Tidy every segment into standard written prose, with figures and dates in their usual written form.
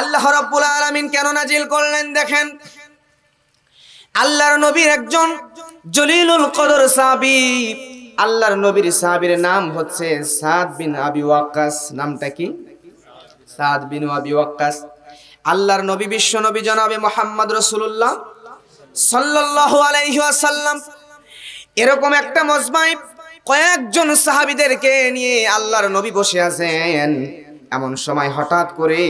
আল্লাহ রাব্বুল আলামিন কেন নাজিল করলেন দেখেন, আল্লাহর নবীর একজন জলিলুল কদর সাহাবী, আল্লাহর নবীর সাহাবীর নাম হচ্ছে সাদ বিন আবি ওয়াক্কাস। নামটা কি? সাদ বিন আবি ওয়াক্কাস। আল্লাহর নবী বিশ্ব নবী জনাবে মুহাম্মদ রাসূলুল্লাহ সাল্লাল্লাহু আলাইহি ওয়াসাল্লাম এরকম একটা মজমায় কয়েকজন সাহাবীদেরকে নিয়ে আল্লাহর নবী বসে আছেন। এমন সময় হঠাৎ করে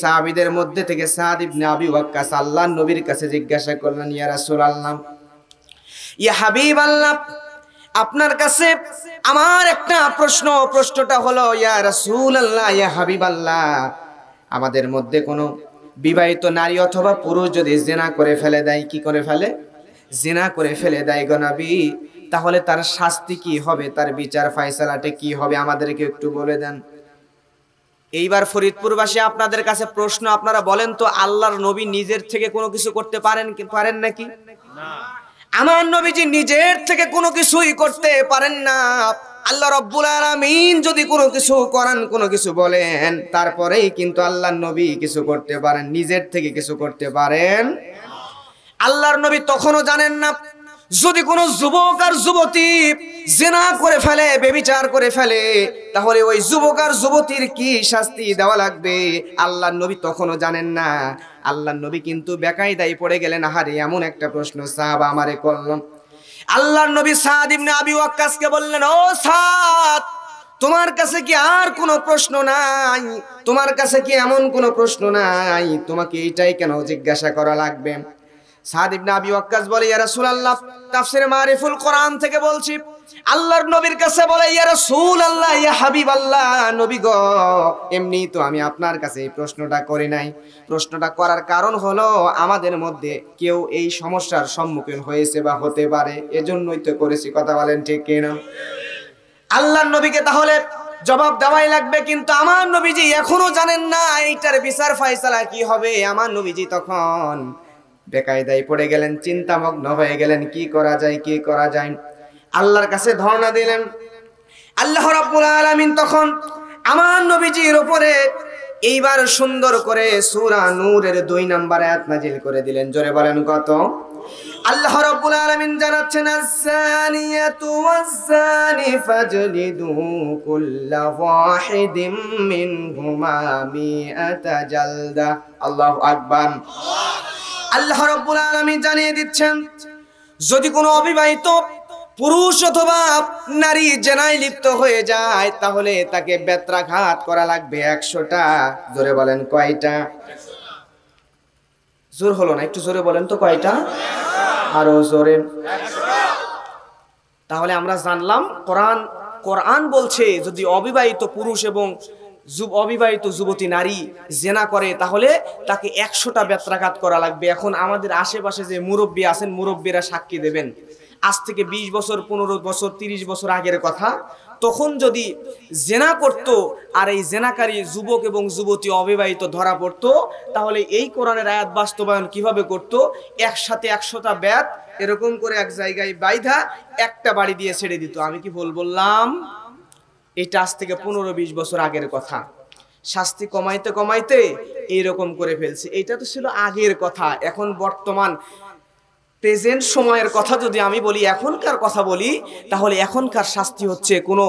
সাহাবীদের মধ্যে থেকে সাদ ইবনে আবি ওয়াক্কাস আল্লাহর নবীর কাছে জিজ্ঞাসা করলেন, ইয়া রাসূলুল্লাহ, ইয়া হাবিবাল্লাহ, আপনার কাছে আমার একটা প্রশ্নটা হলো, ইয়া রাসূলুল্লাহ, ইয়া হাবিবাল্লাহ, আমাদের মধ্যে কোনো বিবাহিত নারী অথবা পুরুষ যদি জিনা করে ফেলে দেয়, কি করে ফেলে? জিনা করে ফেলে দেয় গো নবী, তাহলে তার শাস্তি কি হবে, তার বিচার ফয়সালাটা কি হবে, আমাদেরকে একটু বলে দেন। এইবার ফরিদপুরবাসী আপনাদের কাছে প্রশ্ন, আপনারা বলেন তো, আল্লাহর নবী নিজের থেকে কোনো কিছু করতে পারেন নাকি? না। আমার নবীজি নিজের থেকে কোনো কিছুই করতে পারেন না। আল্লাহ রাব্বুল আলামিন যদি কোনো কিছু করান, কোনো কিছু বলেন, তারপরেই কিন্তু আল্লাহর নবী কিছু করতে পারেন, নিজের থেকে কিছু করতে পারেন। আল্লাহর নবী তখনও জানেন না যদি কোনো যুবক আর যুবতী জিনা করে ফেলে, ব্যভিচার করে ফেলে, তাহলে ওই যুবক আর যুবতীর কি শাস্তি দেওয়া লাগবে, আল্লাহর নবী তখনও জানেন না। আল্লাহর নবী কিন্তু বেকায়দায় পড়ে গেলেন, আহারে এমন একটা প্রশ্ন সাহাবা আমারে করলাম। আল্লাহর নবী সাদ ইবনে আবি ওয়াক্কাসকে বললেন, ও সাদ, তোমার কাছে কি আর কোনো প্রশ্ন নাই? তোমার কাছে কি এমন কোনো প্রশ্ন নাই? তোমাকে এইটাই কেন জিজ্ঞাসা করা লাগবে? সাদ ইবনে আবি ওয়াক্কাস বলে, ইয়া রাসূলুল্লাহ, তাফসীরে মারিফুল কোরআন থেকে বলছি, আল্লাহর নবীর কাছে বলে, ইয়া রাসূলুল্লাহ, ইয়া হাবিবাল্লাহ, নবী গো, এমনি তো আমি আপনার কাছে এই প্রশ্নটা করি নাই। প্রশ্নটা করার কারণ হলো আমাদের মধ্যে কেউ এই সমস্যার সম্মুখীন হয়েছে বা হতে পারে, এজন্যই তো করেছি। কথা বলেন ঠিক কিনা? আল্লাহর নবীকে তাহলে জবাব দেওয়াই লাগবে, কিন্তু আমার নবীজি এখনো জানেন না এইটার বিচার ফয়সালা কি হবে। আমার নবীজি তখন বেকায়দায় পড়ে গেলেন, চিন্তামগ্ন হয়ে গেলেন, কি করা যায়। আল্লাহর কাছে ধর্ণা দিলেন। আল্লাহ রাব্বুল আলামিন তখন আমার নবীজির উপরে এইবার সুন্দর করে সূরা নূরের 2 নম্বর আয়াত নাজিল করে দিলেন। জোরে বলেন কত? আল্লাহ রাব্বুল আলামিন জানাচ্ছেন, আস-সানিয়াতু ওয়াস-সানি ফাজলিদু কুল্লা ওয়াহিদিম মিনহুমা মিআতা জালদা। আল্লাহু আকবার। আল্লাহ রাব্বুল আলামিন জানিয়ে দিচ্ছেন, যদি কোনো অবিবাহিত পুরুষ অথবা নারী জিনায় লিপ্ত হয়ে যায়, তাহলে তাকে বেত্রাঘাত করা লাগবে 100টা। জোরে বলেন কয়টা? জোর হলো না, একটু জোরে বলেন তো, কয়টা? আরো জোরে। 100টা। তাহলে আমরা জানলাম কোরআন বলছে যদি অবিবাহিত পুরুষ এবং অবিবাহিত যুবতী নারী জিনা করে, তাহলে তাকে 100টা বেত্রাঘাত করা লাগবে। এখন আমাদের আশেপাশে যে মুরব্বী আছেন, মুরব্বীরা সাক্ষী দেবেন, আজ থেকে 20 বছর, 15 বছর, 30 বছর আগের কথা, তখন যদি জিনা করত আর এই জিনাকারী যুবক এবং যুবতী অবিবাহিত ধরা পড়তো, তাহলে এই কোরআনের আয়াত বাস্তবায়ন কিভাবে করত? একসাথে 100টা বেত এরকম করে এক জায়গায় বাইধা একটা বাড়ি দিয়ে ছেড়ে দিত। আমি কি ভুল বললাম? এটা আজ থেকে 15-20 বছর আগের কথা। শাস্তি কমাইতে কমাইতে এইরকম করে ফেলছে। এটা তো ছিল আগের কথা। এখন বর্তমান প্রেজেন্ট সময়ের কথা যদি আমি বলি, এখনকার কথা বলি, তাহলে এখনকার শাস্তি হচ্ছে কোনো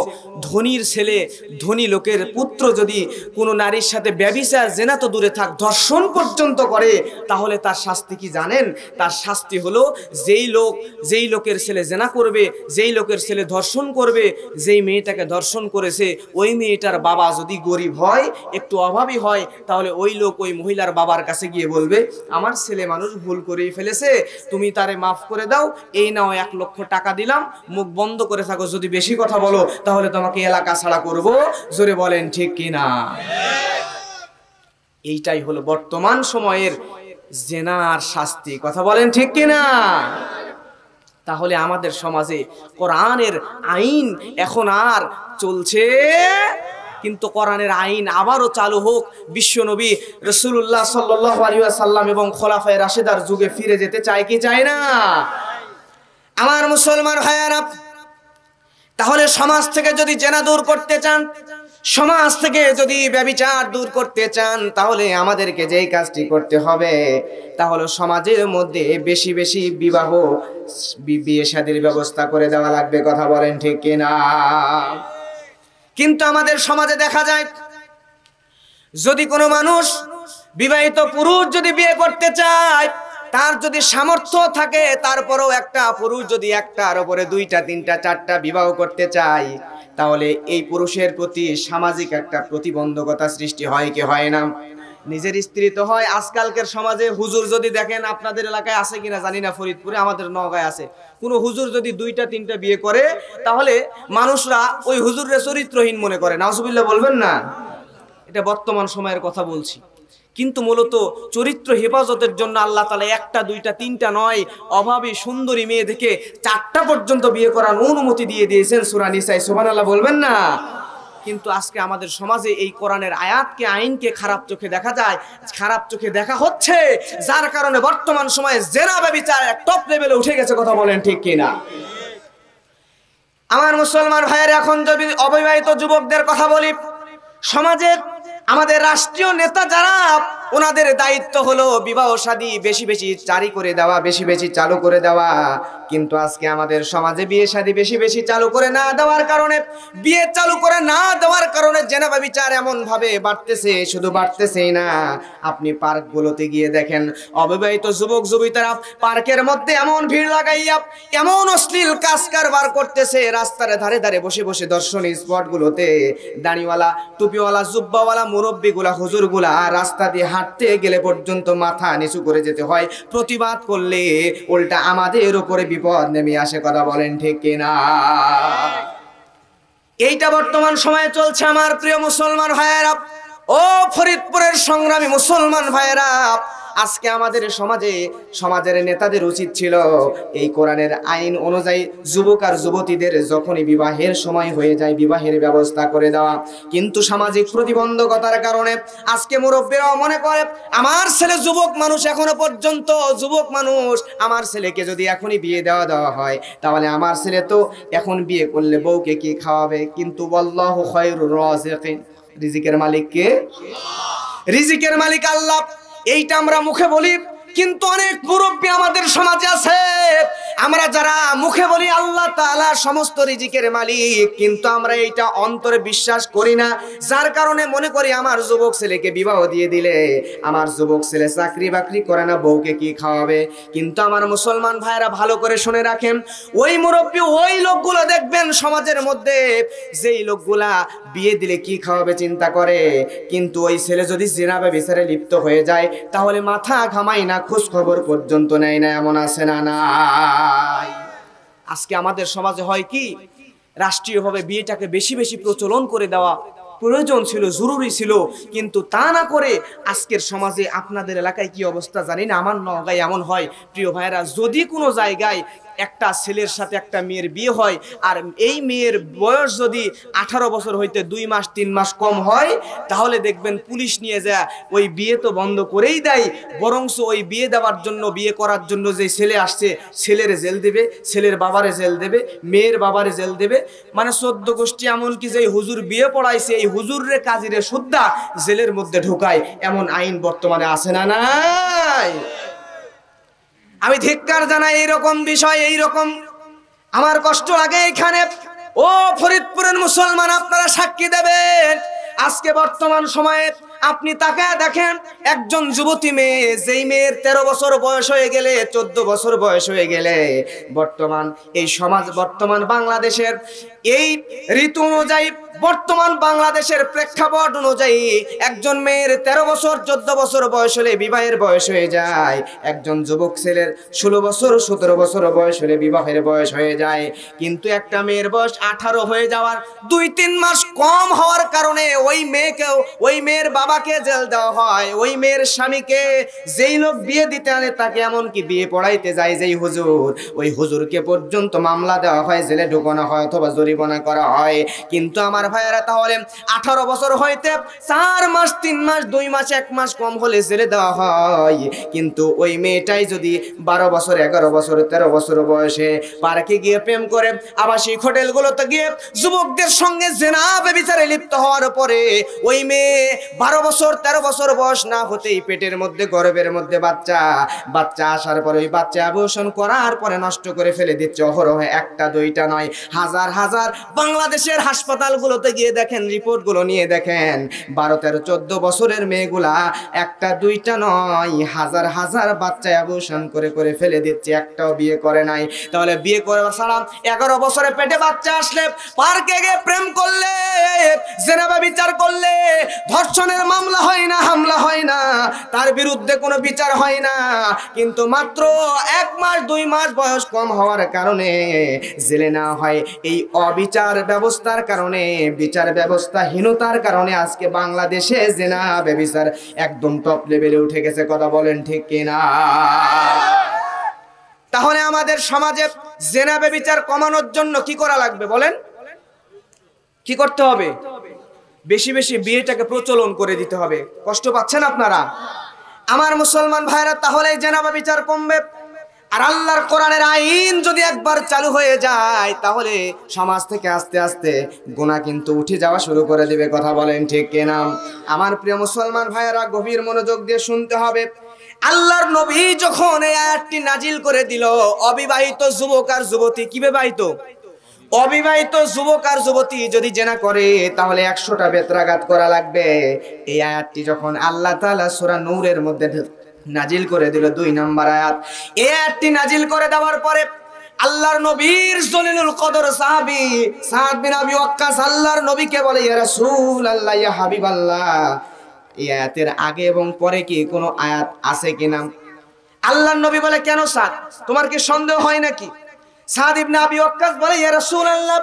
ধনীর ছেলে, ধনী লোকের পুত্র যদি কোনো নারীর সাথে ব্যভিচার, জেনা তো দূরে থাক, ধর্ষণ পর্যন্ত করে, তাহলে তার শাস্তি কি জানেন? তার শাস্তি হলো যেই লোকের ছেলে জেনা করবে, যেই লোকের ছেলে ধর্ষণ করবে, যেই মেয়েটাকে ধর্ষণ করেছে, ওই মেয়েটার বাবা যদি গরিব হয়, একটু অভাবী হয়, তাহলে ওই লোক ওই মহিলার বাবার কাছে গিয়ে বলবে, আমার ছেলে মানুষ ভুল করেই ফেলেছে, তুমি তারে মাফ করে দাও, এই নাও 1 লক্ষ টাকা দিলাম, মুখ বন্ধ করে থাকো, যদি বেশি কথা বলো তাহলে তোমাকে এলাকা ছাড়া করব। জোরে বলেন ঠিক কিনা? এইটাই হলো বর্তমান সময়ের জিনার শাস্তি। কথা বলেন ঠিক কিনা? তাহলে আমাদের সমাজে কোরআনের আইন এখন আর চলছে, কিন্তু কোরআনের আইন আবারও চালু হোক। বিশ্বনবী রাসূলুল্লাহ সাল্লাল্লাহু আলাইহি ওয়াসাল্লাম এবং খোলাফায়ে রাশিদার যুগে ফিরে যেতে চায় কি চায় না? আমার মুসলমান ভাইয়েরা, তাহলে সমাজ থেকে যদি জিনা দূর করতে চান, সমাজ থেকে যদি ব্যভিচার দূর করতে চান তাহলে আমাদেরকে যেই কাজটি করতে হবে তাহলে সমাজের মধ্যে বেশি বেশি বিবাহ বিয়ে শাদীর ব্যবস্থা করে দেওয়া লাগবে। কথা বলেন ঠিক কিনা? কিন্তু আমাদের সমাজে দেখা যায় যদি কোনো মানুষ বিবাহিত পুরুষ যদি বিয়ে করতে চায়, তার যদি সামর্থ্য থাকে, তারপরেও একটা পুরুষ যদি একটার উপরে দুইটা তিনটা চারটা বিবাহ করতে চায়, তাহলে এই পুরুষের প্রতি সামাজিক একটা প্রতিবন্ধকতা সৃষ্টি হয় কি হয় না? নিজের স্ত্রী তো হয়। আজকালকার সমাজে হুজুর যদি দেখেন, আপনাদের এলাকায় আছে কিনা জানি না, ফরিদপুরে আমাদের নওগাঁয় আছে, কোন হুজুর যদি দুইটা তিনটা বিয়ে করে তাহলে মানুষরা ওই হুজুরের চরিত্রহীন মনে করে। নাউজুবিল্লাহ বলবেন না? এটা বর্তমান সময়ের কথা বলছি। কিন্তু মূলত চরিত্র হেফাজতের জন্য আল্লাহ তাআলা একটা দুইটা তিনটা নয়, অভাবী সুন্দরী মেয়ে দেখে চারটা পর্যন্ত বিয়ে করার অনুমতি দিয়ে দিয়েছেন সূরা নিসায়। সুবহানাল্লাহ বলবেন না? কিন্তু আজকে আমাদের সমাজে এই কোরআনের আয়াতকে আইনকে খারাপ চোখে দেখা যায়, খারাপ চোখে দেখা হচ্ছে, যার কারণে বর্তমান সময়ে জেনা ব্যভিচার এক টপ লেভেলে উঠে গেছে। কথা বলেন ঠিক কিনা? আমার মুসলমান ভাইয়েরা, এখন যদি অবিবাহিত যুবকদের কথা বলি, সমাজের আমাদের রাষ্ট্রীয় নেতা যারা, ওনাদের দায়িত্ব হলো বিবাহ শাদী বেশি বেশি জারি করে দেওয়া, বেশি বেশি চালু করে দেওয়া। কিন্তু আজকে আমাদের সমাজে বিয়ে শাদী বেশি বেশি চালু করে না দেওয়ার কারণে, বিয়ে চালু করে না দেওয়ার কারণে জেনা ব্যভিচার এমন ভাবে বাড়তেছে, শুধু বাড়তেছেই না, আপনি পার্কগুলোতে গিয়ে দেখেন অবিবাহিত যুবক যুবতীরা পার্কের মধ্যে এমন ভিড় লাগাইয়া এমন অশ্লীল কাজ কারবার করতেছে, রাস্তার ধারে ধারে বসে বসে দর্শনীয় স্পটগুলোতে দাড়িওয়ালা টুপিওয়ালা জুব্বাওয়ালা মুরব্বিগুলা হুজুরগুলা রাস্তা দিয়ে হাঁটতে গেলে পর্যন্ত মাথা নিচু করে যেতে হয়। প্রতিবাদ করলে উল্টা আমাদের উপরে বিপদ নেমে আসে। কথা বলেন ঠিক কিনা? এইটা বর্তমান সময়ে চলছে। আমার প্রিয় মুসলমান ভাইয়েরা, ও ফরিদপুরের সংগ্রামী মুসলমান ভাইয়েরা, আজকে আমাদের সমাজের নেতাদের উচিত ছিল এই কোরআনের আইন অনুযায়ী যুবক আর যুবতীদের যখনই বিবাহের সময় হয়ে যায় বিবাহের ব্যবস্থা করে দেওয়া। কিন্তু সামাজিক প্রতিবন্ধকতার কারণে আজকে মুরব্বীরাও মনে করে আমার ছেলে যুবক মানুষ, এখনো পর্যন্ত যুবক মানুষ, আমার ছেলেকে যদি এখনই বিয়ে দেওয়া হয় তাহলে আমার ছেলে তো এখন বিয়ে করলে বউকে কি খাওয়াবে? কিন্তু আল্লাহু খায়রুর রাযিকিন, রিজিকের মালিক কে? রিজিকের মালিক আল্লাহ। এইটা আমরা মুখে বলি, কিন্তু অনেক মুরব্বী আমাদের সমাজে আছে, আমরা যারা মুখে বলি আল্লাহ তাআলা সমস্ত রিজিকের মালিক, কিন্তু আমরা এইটা অন্তরে বিশ্বাস করি না। যার কারণে মনে করি আমার যুবক ছেলেকে বিবাহ দিয়ে দিলে আমার যুবক ছেলে চাকরি বাকরি করে না, বউকে কি খাওয়াবে? কিন্তু আমার মুসলমান ভাইরা ভালো করে শুনে রাখেন, ওই মুরব্বী ওই লোকগুলো দেখবেন সমাজের মধ্যে, যেই লোকগুলা বিয়ে দিলে কি খাওয়াবে চিন্তা করে, কিন্তু ওই ছেলে যদি জিনা ব্যভিচারে লিপ্ত হয়ে যায় তাহলে মাথা ঘামাই না, খোঁজ খবর পর্যন্ত নেয় না। এমন আছে না নাই? আজকে আমাদের সমাজে হয় কি, রাষ্ট্রীয়ভাবে বিয়েটাকে বেশি বেশি প্রচলন করে দেওয়া প্রয়োজন ছিল, জরুরি ছিল, কিন্তু তা না করে আজকের সমাজে, আপনাদের এলাকায় কি অবস্থা জানি না, আমার নওগাঁয় এমন হয় প্রিয় ভাইয়েরা, যদি কোনো জায়গায় একটা ছেলের সাথে একটা মেয়ের বিয়ে হয় আর এই মেয়ের বয়স যদি 18 বছর হইতে 2 মাস 3 মাস কম হয়, তাহলে দেখবেন পুলিশ নিয়ে যায় ওই বিয়ে তো বন্ধ করেই দেয়, বরংস ওই বিয়ে দেওয়ার জন্য, বিয়ে করার জন্য যে ছেলে আসছে ছেলের জেল দেবে, ছেলের বাবারে জেল দেবে, মেয়ের বাবারে জেল দেবে। মানে 14 গোষ্ঠী, এমনকি যে হুজুর বিয়ে পড়াইছে এই হুজুররে কাজীরে সুদ্ধা জেলের মধ্যে ঢোকায়, এমন আইন বর্তমানে আছে না নাই? আমি ধিক্কার জানাই এইরকম বিষয়, এইরকম আমার কষ্ট লাগে এখানে। ও ফরিদপুরের মুসলমান, আপনারা সাক্ষী দেবেন, আজকে বর্তমান সময়ে আপনি তাকায় দেখেন, একজন যুবতী মেয়ে, যেই মেয়ের 13 বছর বয়স হয়ে গেলে, 14 বছর বয়স হয়ে গেলে, বর্তমান এই সমাজ, বর্তমান বাংলাদেশের এই ঋতু অনুযায়ী, বর্তমান বাংলাদেশের প্রেক্ষাপট অনুযায়ী একজন মেয়ের 13 বছর 14 বছর বয়স হলে বিবাহের বয়স হয়ে যায়, একজন যুবক ছেলের 16 বছর 17 বছর বয়স হলে বিবাহের বয়স হয়ে যায়। কিন্তু একটা মেয়ের বয়স 18 হয়ে যাওয়ার 2-3 মাস কম হওয়ার কারণে ওই মেয়েকেও, ওই মেয়ের বাবাকে জেল দেওয়া হয়, ওই মেয়ের স্বামীকে, যেই লোক বিয়ে দিতে আনে তাকে এমনকি বিয়ে পড়াইতে যায় যেই হুজুর, ওই হুজুরকে পর্যন্ত মামলা দেওয়া হয়, জেলে ঢুকানো হয় অথবা জরিমানা করা হয়। কিন্তু আমার ভাইয়েরা, তাহলে 18 বছর হইতে 4 মাস 3 মাস 2 মাস 1 মাস কম হলে ছেড়ে দেওয়া হয়, কিন্তু ওই মেয়েটাই যদি 12 বছর 11 বছর 13 বছর বয়সে পার্কে গিয়ে প্রেম করে, আবাসিক হোটেলগুলোতে গিয়ে যুবকদের সঙ্গে জিনা ব্যভিচারে লিপ্ত হওয়ার পরে ওই মেয়ে 12 বছর 13 বছর বয়স না হতেই পেটের মধ্যে গর্ভের মধ্যে বাচ্চা আসার পরে ওই বাচ্চা অ্যাবর্শন করার পরে নষ্ট করে ফেলে দিচ্ছে অহরহ। একটা দুইটা নয়, হাজার হাজার বাংলাদেশের হাসপাতালগুলোতে গিয়ে দেখেন, রিপোর্টগুলো নিয়ে দেখেন, 12 13 14 বছরের মেয়েগুলা একটা দুইটা নয়, হাজার হাজার বাচ্চা অ্যাবর্শন করে করে ফেলে দিচ্ছে, একটাও বিয়ে করে নাই। তাহলে বিয়ে করে ছাড়া 11 বছরে পেটে বাচ্চা আসলে, পার্কে গিয়ে প্রেম করলে, জিনা ব্যভিচার করলে, ধর্ষণের মামলা হয় না, হামলা হয় না, তার বিরুদ্ধে কোনো বিচার হয় না, কিন্তু মাত্র 1 মাস 2 মাস বয়স কম হওয়ার কারণে জেলে না হয়। এই অবিচার ব্যবস্থার কারণে, বিচার ব্যবস্থাহীনতার কারণে আজকে বাংলাদেশে জিনা ব্যভিচার একদম টপ লেভেলে উঠে গেছে। কথা বলেন ঠিক কিনা? তাহলে আমাদের সমাজে জিনা ব্যভিচার কমানোর জন্য কি করা লাগবে বলেন? কি করতে হবে? বেশি বেশি বিয়েটাকে প্রচলন করে দিতে হবে। কষ্ট পাচ্ছেন আপনারা আমার মুসলমান ভাইরা? তাহলে জিনা ব্যভিচার কমবে। আর আল্লাহর কোরআনের আইন যদি একবার চালু হয়ে যায়, তাহলে সমাজ থেকে আস্তে আস্তে গুনাহ কিন্তু উঠে যাওয়া শুরু করে দেবে। কথা বলেন ঠিক কিনা? আমার প্রিয় মুসলমান ভাইরা, গভীর মনোযোগ দিয়ে শুনতে হবে। আল্লাহর নবী যখন এই আয়াতটি নাজিল করে দিল, অবিবাহিত যুবক আর যুবতী, কি বিবাহিত? অবিবাহিত যুবক আর যুবতী যদি জিনা করে তাহলে 100টা বেত্রাঘাত করা লাগবে। এই আয়াতটি যখন আল্লাহ তাআলা সূরা নূরের মধ্যে নাজিল করে দিল, 2 নম্বর আয়াত, এই আয়াতটি নাজিল করে দেওয়ার পরে আল্লাহর নবীর জলিলুল কদর সাহাবী সাদ বিন আবি ওয়াক্কাস আল্লাহর নবীকে বলে, ইয়া রাসূলুল্লাহ, ইয়া হাবিবাল্লাহ, এই আয়াতের আগে এবং পরে কি কোনো আয়াত আছে কিনা? আল্লাহর নবী বলে, কেন সাদ, তোমার কি সন্দেহ হয় নাকি? সাদ ইবনে আবি ওয়াক্কাস বলে, ইয়া রাসূলুল্লাহ,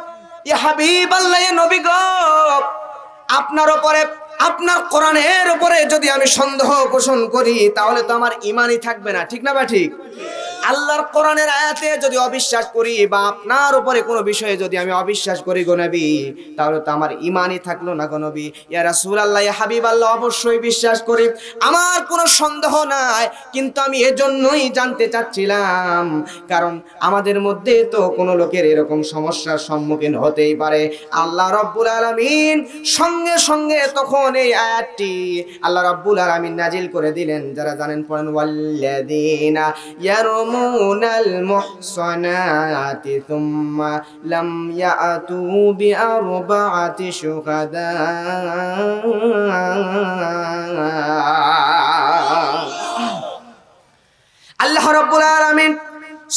ইয়া হাবিবাল্লাহ, ইয়া নবী গো, আপনার উপরে, আপনার কোরআনের উপরে যদি আমি সন্দেহ পোষণ করি তাহলে তো আমার ঈমানই থাকবে না। ঠিক না বা ঠিক? আল্লাহর কোরআনের আয়াতে যদি অবিশ্বাস করি, বা আপনার উপরে কোনো বিষয়ে যদি আমি অবিশ্বাস করি গো নবী, তাহলে তো আমার ঈমানই থাকলো না গো নবী। ইয়া রাসূলুল্লাহ, ইয়া হাবিবাল্লাহ, অবশ্যই বিশ্বাস করি, আমার কোনো সন্দেহ নাই, কিন্তু আমি এজন্যই জানতে চাচ্ছিলাম, কারণ আমাদের মধ্যে তো কোনো লোকের এরকম সমস্যার সম্মুখীন হতেই পারে। আল্লাহ রাব্বুল আলামিন সঙ্গে সঙ্গে তখন এই আয়াতটি আল্লাহ রাব্বুল আলামিন নাজিল করে দিলেন। যারা জানেন পড়েন, ওয়াল্লাযীনা ইয়ারমুনাল মুহসানাতি সুম্মা লাম ইয়াতু বিআরবাআতি শুহাদা। আল্লাহ রাব্বুল আলামিন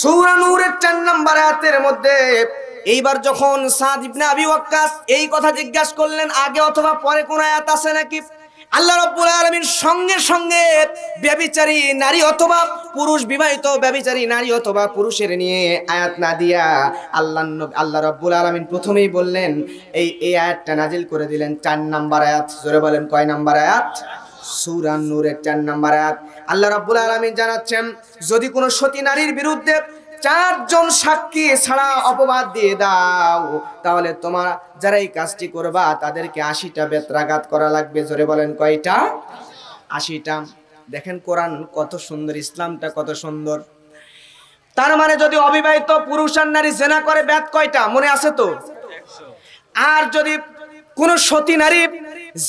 সূরা নূরের 4 নম্বর আয়াতের মধ্যে এইবার যখন সাদ ইবনে আবি ওয়াক্কাস এই কথা জিজ্ঞাসা করলেন, আগে অথবা পরে কোন আয়াত আছে নাকি, আল্লাহ রাব্বুল আলামিন সঙ্গে সঙ্গে ব্যভিচারী নারী অথবা পুরুষ, বিবাহিত ব্যভিচারী নারী অথবা পুরুষের নিয়ে আয়াত না দিয়া আল্লাহ রাব্বুল আলামিন প্রথমেই বললেন, এই আয়াতটা নাজিল করে দিলেন 4 নম্বর আয়াত। জোরে বলেন, কয় নম্বর আয়াত? সূরা নূরের 4 নম্বর আয়াত। আল্লাহ রাব্বুল আলামিন জানাচ্ছেন, যদি কোনো সতী নারীর বিরুদ্ধে 4 জন সাক্ষী ছাড়া অপবাদ দিয়ে দাও, তাহলে তোমার যারা এই কাজটি করবা তাদেরকে 80টা বেত্রাঘাত করা লাগবে। জোরে বলেন, কয়টা? 80টা। দেখেন কোরআন কত সুন্দর, ইসলামটা কত সুন্দর। তার মানে যদি অবিবাহিত পুরুষ আর নারী জিনা করে, বেত কয়টা মনে আছে তো? 100। আর যদি কোন সতী নারী,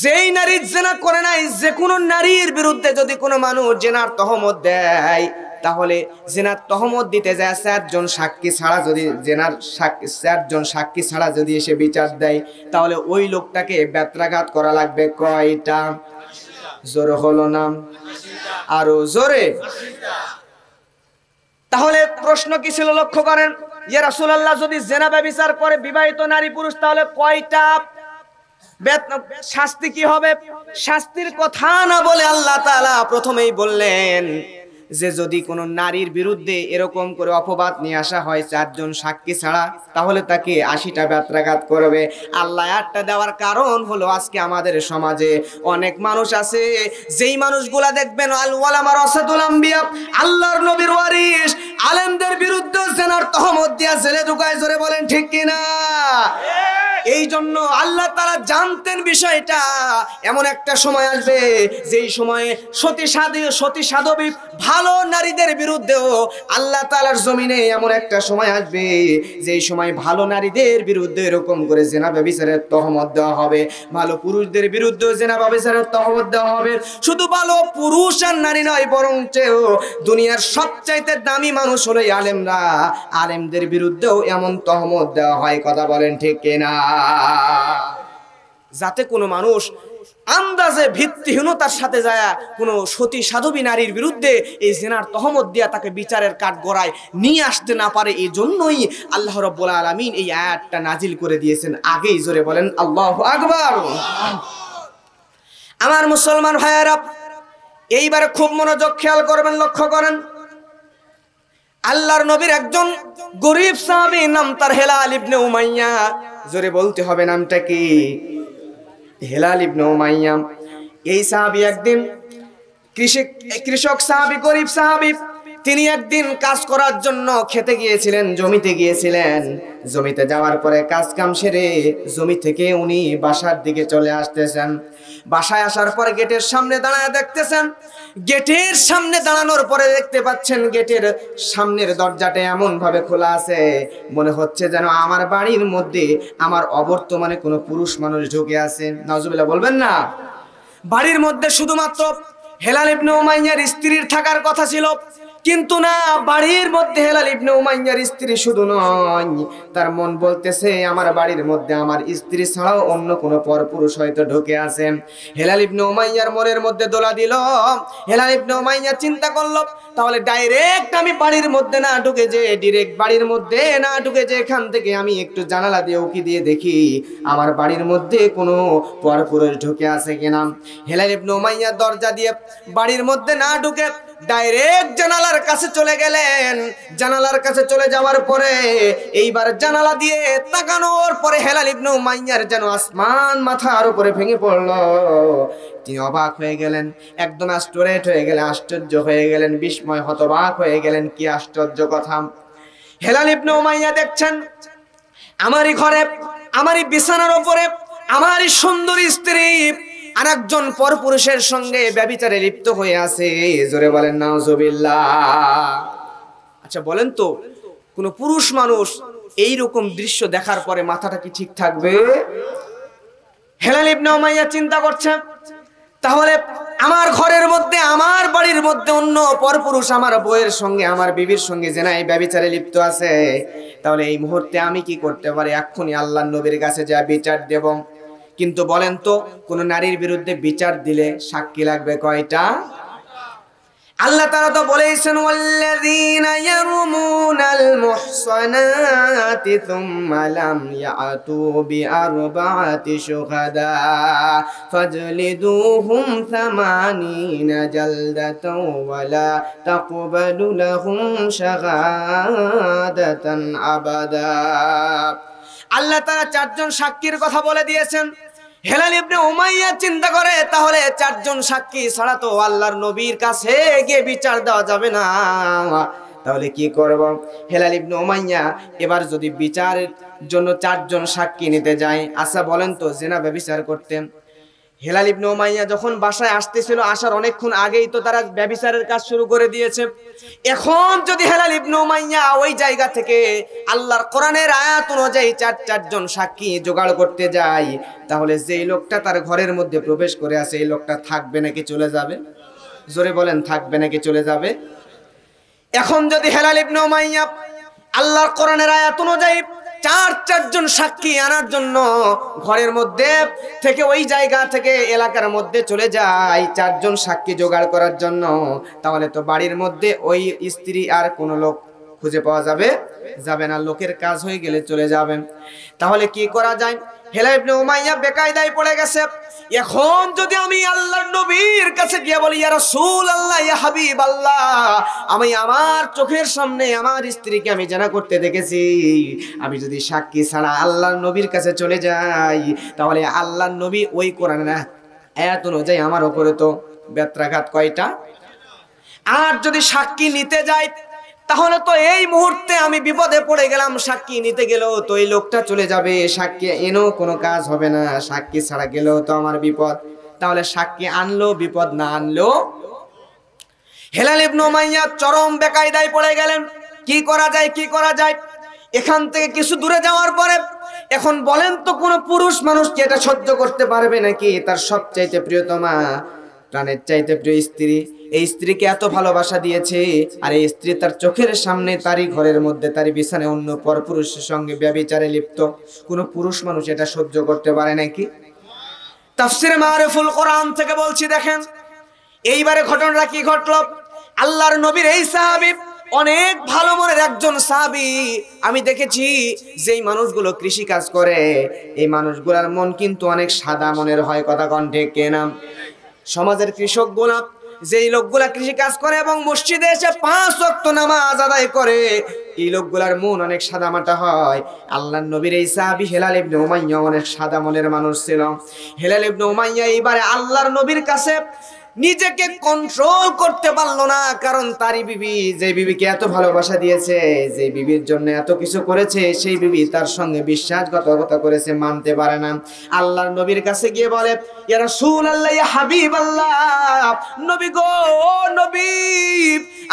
যেই নারী জিনা করে নাই, যে কোনো নারীর বিরুদ্ধে যদি কোনো মানুষ জিনার তহমত দেয়, তাহলে জিনার তহমত দিতে যায় 4 জন সাক্ষী ছাড়া, যদি জিনার 4 জন সাক্ষী ছাড়া যদি এসে বিচার দেয়, তাহলে ওই লোকটাকে বেত্রাঘাত করা লাগবে কয়টা? জোরে হলো না? আরো জোরে। তাহলে প্রশ্ন কি ছিল লক্ষ্য করেন, ইয়া রাসূলুল্লাহ, যদি জিনা ব্যভিচার করে বিবাহিত নারী পুরুষ, তাহলে কয়টা শাস্তি কি হবে? শাস্তির কথা না বলে আল্লাহ তাআলা প্রথমেই বললেন যে যদি কোনো নারীর বিরুদ্ধে এরকম করে অপবাদ নিয়ে আসা হয় 4 জন সাক্ষী ছাড়া, তাহলে তাকে 80টা বেত্রাঘাত করবে। আল্লাহ আয়াতটা দেওয়ার কারণ হলো, আজকে আমাদের সমাজে অনেক মানুষ আছে, যেই মানুষগুলা দেখবেন আল ওয়ালামা রাসাতুল আম্বিয়া, আল্লাহর নবীর ওয়ারিস, আলেমদের বিরুদ্ধে জিনার তহমত দিয়া জেলে ঢুকায়। জোরে বলেন ঠিক কিনা? এই জন্য আল্লাহ তাআলা জানতেন বিষয়টা এমন একটা সময় আসবে যেই সময়ে সতী সাধবী ভালো নারীদের বিরুদ্ধেও আল্লাহ তাআলার জমিনে এমন একটা সময় আসবে যেই সময় ভালো নারীদের বিরুদ্ধে এরকম করে জিনা ব্যভিচারের তহমত দেওয়া হবে, ভালো পুরুষদের বিরুদ্ধেও জিনা ব্যভিচারের তহমত দেওয়া হবে। শুধু ভালো পুরুষ আর নারী নয়, বরং দুনিয়ার সবচাইতে দামি মানুষ হলো আলেমরা, আলেমদের বিরুদ্ধেও এমন তহমত দেওয়া হয়। কথা বলেন ঠিক কিনা? যাতে কোনো মানুষ আন্দাজে ভিত্তিহীনতার সাথে যায় কোনো সতী সাধবী নারীর বিরুদ্ধে এই জিনার তহমত দিয়া তাকে বিচারের কাঠগড়ায় নিয়ে আসতে না পারে। এই জন্যই আল্লাহ রাব্বুল আলামিন এই আয়াতটা নাজিল করে দিয়েছেন। আগেই জোরে বলেন আল্লাহু আকবার। আমার মুসলমান ভাইয়েরা, এইবার খুব মনোযোগ খেয়াল করবেন, লক্ষ্য করেন। আল্লাহর নবীর একজন গরীব সাহাবী, নাম তার হেলাল ইবনে উমাইয়া। জোরে বলতে হবে নামটা কি? হেলাল ইবনে উমাইয়া। এই সাহাবী একদিন কৃষক সাহাবী, গরীব সাহাবী। তিনি একদিন কাজ করার জন্য খেতে গিয়েছিলেন, জমিতে গিয়েছিলেন। জমিতে যাওয়ার পরে কাজ কাম সেরে জমি থেকে উনি বাসার দিকে চলে আসতেছেন। বাসায় আসার পরে গেটের সামনে দাঁড়ায় দেখতেছেন। গেটের সামনে দাঁড়ানোর পরে দেখতে পাচ্ছেন গেটের সামনের দরজাটা এমন ভাবে খোলা আছে, মনে হচ্ছে যেন আমার বাড়ির মধ্যে আমার অবর্তমানে কোনো পুরুষ মানুষ ঢুকে আছে। নাউজুবিল্লাহ বলবেন না? বাড়ির মধ্যে শুধুমাত্র হেলাল ইবনে উমাইয়ার স্ত্রীর থাকার কথা ছিল, কিন্তু না, বাড়ির মধ্যে হেলাল ইবনে উমাইয়ার স্ত্রী শুধু নয়, তার মন বলতেছে আমার বাড়ির মধ্যে আমার স্ত্রী ছাড়াও অন্য কোনো পরপুরুষ হয়তো ঢুকে আছে। হেলাল ইবনে উমাইয়ার মনের মধ্যে দোলা দিল। হেলাল ইবনে উমাইয়া চিন্তা করলো, তাহলে ডাইরেক্ট আমি বাড়ির মধ্যে না ঢুকে যে, ডিরেক্ট বাড়ির মধ্যে না ঢুকে যে, এখান থেকে আমি একটু জানালা দিয়ে উকি দিয়ে দেখি আমার বাড়ির মধ্যে কোনো পরপুরুষ ঢুকে আছে কিনা। হেলাল ইবনে উমাইয়া দরজা দিয়ে বাড়ির মধ্যে না ঢুকে ডাইরেক্ট জানালার কাছে চলে গেলেন। জানালার কাছে চলে যাওয়ার পরে এইবার জানালা দিয়ে তাকানোর পরে হেলাল ইবনে উমাইয়ার যেন আসমান মাথার উপরে ভেঙে পড়ল। তিনি অবাক হয়ে গেলেন, একদম আশ্চর্য হয়ে গেলেন, আশ্চর্য হয়ে গেলেন, বিস্ময় হতবাক হয়ে গেলেন। কি আশ্চর্য কথা! হেলাল ইবনে উমাইয়া দেখছেন আমারই ঘরে, আমারই বিছানার উপরে আমারই সুন্দরী স্ত্রী আরেকজন পরপুরুষের সঙ্গে ব্যভিচারে লিপ্ত হয়ে আছে। জোরে বলেন নাউজুবিল্লাহ। আচ্ছা বলেন তো, কোন পুরুষ মানুষ এই রকম দৃশ্য দেখার পরে মাথাটা কি ঠিক থাকবে? হেলাল ইবনে উমাইয়া চিন্তা করছে, তাহলে আমার ঘরের মধ্যে, আমার বাড়ির মধ্যে অন্য পরপুরুষ আমার বউয়ের সঙ্গে, আমার বিবির সঙ্গে জেনায় ব্যভিচারে লিপ্ত আছে। তাহলে এই মুহূর্তে আমি কি করতে পারি? এক্ষুনি আল্লাহর নবীর কাছে যা বিচার দেব। কিন্তু বলেন তো, কোন নারীর বিরুদ্ধে বিচার দিলে সাক্ষী লাগবে কয়টা? আল্লাহ তাআলা তো বলেছেন, ওয়াল্লাযীনা ইয়ারমুনাল মুহসানাতি থুম্মা লাম ইয়াতু বিআরবাআতি শুহাদা ফাজলিদুহুম 80 জালদাতাও ওয়ালা তাকবালু লাহুম শাহাদাতান আবাদা। আল্লাহ তাআলা চারজন সাক্ষীর কথা বলে দিয়েছেন। হেলাল ইবনে উমাইয়া চিন্তা করে, তাহলে চারজন সাক্ষী ছাড়া তো আল্লাহর নবীর কাছে গিয়ে বিচার দেওয়া যাবে না, তাহলে কি করব? হেলাল ইবনে উমাইয়া এবার যদি বিচারের জন্য চারজন সাক্ষী নিতে যায়, আচ্ছা বলেন তো, জিনা ব্যভিচার করতেন। হেলাল ইবনে উমাইয়া যখন বাসায় আসতেছিল, আসার অনেকক্ষণ আগেই তো তারা ব্যভিচারের কাজ শুরু করে দিয়েছে। এখন যদি হেলাল ইবনে উমাইয়া ওই জায়গা থেকে আল্লাহর কোরআনের আয়াত অনুযায়ী চারজন সাক্ষী জোগাড় করতে যায়, তাহলে যেই লোকটা তার ঘরের মধ্যে প্রবেশ করে আছে, এই লোকটা থাকবে নাকি চলে যাবে? জোরে বলেন, থাকবে নাকি চলে যাবে? এখন যদি হেলাল ইবনে উমাইয়া আল্লাহর কোরআনের আয়াত অনুযায়ী চারজন সাক্ষী আনার জন্য ঘরের মধ্যে থেকে, ওই জায়গা থেকে এলাকার মধ্যে চলে যায় চারজন সাক্ষী জোগাড় করার জন্য, তাহলে তো বাড়ির মধ্যে ওই স্ত্রী আর কোনো লোক খুঁজে পাওয়া যাবে না, লোকের কাজ হয়ে গেলে চলে যাবেন। তাহলে কি করা যায়? হেলাল ইবনে উমাইয়া বেকায়দায় পড়ে গেছে। এখন যদি আমি আল্লাহর নবীর কাছে গিয়ে বলি, ইয়া রাসূলুল্লাহ, ইয়া হাবিবাল্লাহ, আমি আমার চোখের সামনে আমার স্ত্রীকে আমি জানা করতে দেখেছি, আমি যদি সাক্ষী ছাড়া আল্লাহর নবীর কাছে চলে যাই, তাহলে আল্লাহর নবী ওই কোরআনের আয়াত অনুযায়ী আমার উপরে তো বেত্রাঘাত কয়টা? আর যদি সাক্ষী নিতে যাই, তাহলে তো এই মুহূর্তে আমি বিপদে পড়ে গেলাম, সাক্ষী নিতে গেলেও তো এই লোকটা চলে যাবে, সাক্ষী এনেও কোনো কাজ হবে না, সাক্ষী ছাড়া গেলেও তো আমার বিপদ। তাহলে সাক্ষী আনলো বিপদ, না আনলো। হেলাল ইবনে উমাইয়া চরম বেকায়দায় পড়ে গেলেন। কি করা যায়, কি করা যায়? এখান থেকে কিছু দূরে যাওয়ার পরে এখন বলেন তো কোন পুরুষ মানুষ কি এটা সহ্য করতে পারবে নাকি? তার সবচাইতে প্রিয়তমা, প্রাণের চাইতে প্রিয় স্ত্রী, এই স্ত্রীকে এত ভালোবাসা দিয়েছে, আর এই স্ত্রী তার চোখের সামনে তারই ঘরের মধ্যে তারই বিছানায় অন্য পরপুরুষের সঙ্গে ব্যভিচারে লিপ্ত। কোন পুরুষ মানুষ এটা সহ্য করতে পারে নাকি? তাফসিরে মারিফুল কোরআন থেকে বলছি, দেখেন এইবারে ঘটনাটা কি ঘটলো। আল্লাহর নবীর এই সাহাবী অনেক ভালো মনের একজন সাহাবী। আমি দেখেছি যেই মানুষগুলো কৃষি কাজ করে এই মানুষগুলোর মন কিন্তু অনেক সাদা মনের হয়। কথা কোন ঠিক কিনা? সমাজের কৃষকগুলা, যেই লোকগুলা কৃষি কাজ করে এবং মসজিদে এসে 5 ওয়াক্ত নামাজ আদায় করে, এই লোকগুলার মন অনেক সাদামাটা হয়। আল্লাহর নবীর এই সাহাবী হেলাল ইবনে উমাইয়া অনেক সাদা মনের মানুষ ছিল। হেলাল ইবনে উমাইয়া এইবারে আল্লাহর নবীর কাছে নিজেকে কন্ট্রোল করতে পারলো না, কারণ তারই বিবি, যে বিবিকে এত ভালোবাসা দিয়েছে, যে বিবির জন্য এত কিছু করেছে, সেই বিবি তার সঙ্গে বিশ্বাসঘাতকতা করেছে, মানতে পারে না। আল্লাহর নবীর কাছে গিয়ে বলে, ইয়া রাসূলুল্লাহ, ইয়া হাবিবাল্লাহ, নবী গো, ও নবী,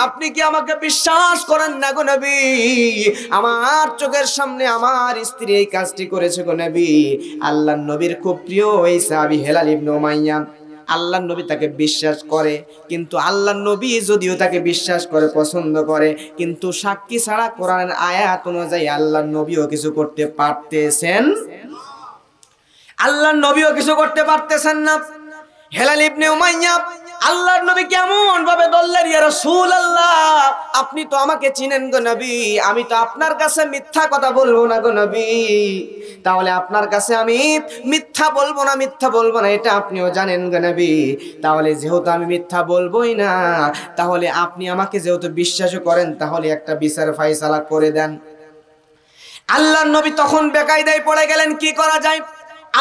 আপনি কি আমাকে বিশ্বাস করেন না গো নবী? আমার চোখের সামনে আমার স্ত্রী এই কাজটি করেছে গো নবী। আল্লাহর নবীর খুব প্রিয় এই সাহাবী হেলাল ইবনে উমাইয়া, আল্লাহর নবী তাকে বিশ্বাস করে, কিন্তু আল্লাহর নবী যদিও তাকে বিশ্বাস করে, পছন্দ করে, কিন্তু সাক্ষী ছাড়া কোরআনের আয়াত অনুযায়ী আল্লাহর নবীও কিছু করতে পারতেছেন, আল্লাহর নবীও কিছু করতে পারতেছেন না। হেলাল ইবনে উমাইয়া আল্লাহর নবী কেমন ভাবে বললেন, ইয়া রাসূলুল্লাহ, আপনি তো আমাকে চিনেন গো নবী, আমি তো আপনার কাছে মিথ্যা কথা বলবো না গো নবী। তাহলে আপনার কাছে আমি মিথ্যা বলবো না, মিথ্যা বলবো না, এটা আপনিও জানেন গো নবী। তাহলে যেহেতু আমি মিথ্যা বলবোই না, তাহলে আপনি আমাকে যেহেতু বিশ্বাস করেন, তাহলে একটা বিচার ফায়সালা করে দেন। আল্লাহর নবী তখন বেকায়দায় পড়ে গেলেন, কি করা যায়?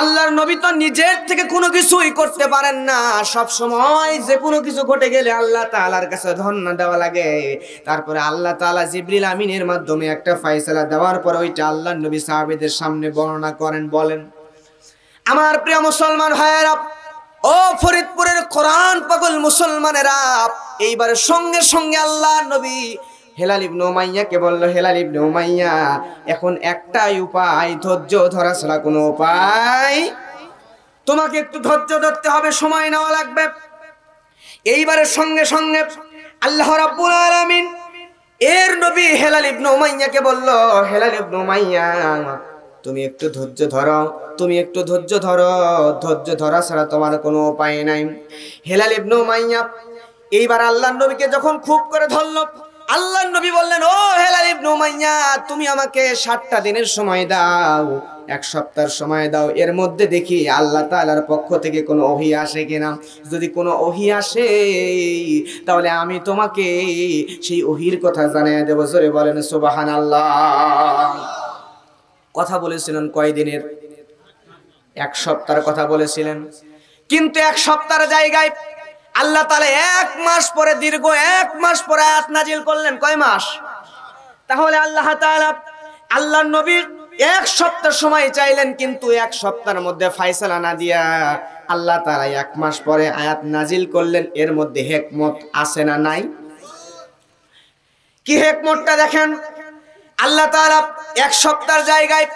আল্লাহর নবী তো নিজের থেকে কোনো কিছুই করতে পারেন না, সব সময় যে কোনো কিছু ঘটে গেলে আল্লাহ তাআলার কাছে ধন্যবাদ দেওয়া লাগে। তারপরে আল্লাহ তাআলা জিবরিল আমিনের মাধ্যমে একটা ফয়সালা দেওয়ার পর ওইটা আল্লাহর নবী সাহাবীদের সামনে বর্ণনা করেন। বলেন আমার প্রিয় মুসলমান ভাইয়েরা, ও ফরিদপুরের কোরআন পাগল মুসলমানেরা, এইবারে সঙ্গে সঙ্গে আল্লাহর নবী হেলাল ইবনে উমাইয়াকে বলল, হেলাল ইবনে উমাইয়া, এখন একটাই উপায়, ধৈর্য ধরা ছাড়া কোনো উপায়, তোমাকে একটু ধৈর্য ধরতে হবে, সময় নেওয়া লাগবে। এইবারে সঙ্গে সঙ্গে আল্লাহ রাব্বুল আলামিন এর নবী হেলাল ইবনে উমাইয়াকে বলল, হেলাল ইবনে উমাইয়া, তুমি একটু ধৈর্য ধরো, তুমি একটু ধৈর্য ধরো, ধৈর্য ধরা ছাড়া তোমার কোনো উপায় নাই। হেলাল ইবনে উমাইয়া এইবার আল্লাহর নবীকে যখন খুব করে ধরল, আল্লাহর নবী বললেন, ও হেলাল ইবনে উমাইয়া, তুমি আমাকে 7টা দিনের সময় দাও, 1 সপ্তাহের সময় দাও, এর মধ্যে দেখি আল্লাহ তাআলার পক্ষ থেকে কোনো ওহী আসে কিনা। যদি কোনো ওহী আসে তাহলে আমি তোমাকে সেই ওহীর কথা জানিয়ে দেব। জোরে বলেন সুবহানাল্লাহ। কথা বলেছিলেন কয় দিনের? 1 সপ্তাহের কথা বলেছিলেন, কিন্তু 1 সপ্তাহের জায়গায় আল্লাহ তাআলা 1 মাস পরে, দীর্ঘ 1 মাস পরে আয়াত নাজিল করলেন। কয় মাস? তাহলে আল্লাহ তাআলা আল্লাহর নবীর 1 সপ্তাহ সময় চাইলেন, কিন্তু 1 সপ্তাহের মধ্যে ফয়সালা না দিয়া আল্লাহ তাআলা 1 মাস পরে আয়াত নাজিল করলেন। এর মধ্যে হিকমত আছে না নাই? কি হিকমতটা দেখেন। আল্লাহ তাআলা 1 সপ্তাহের জায়গায়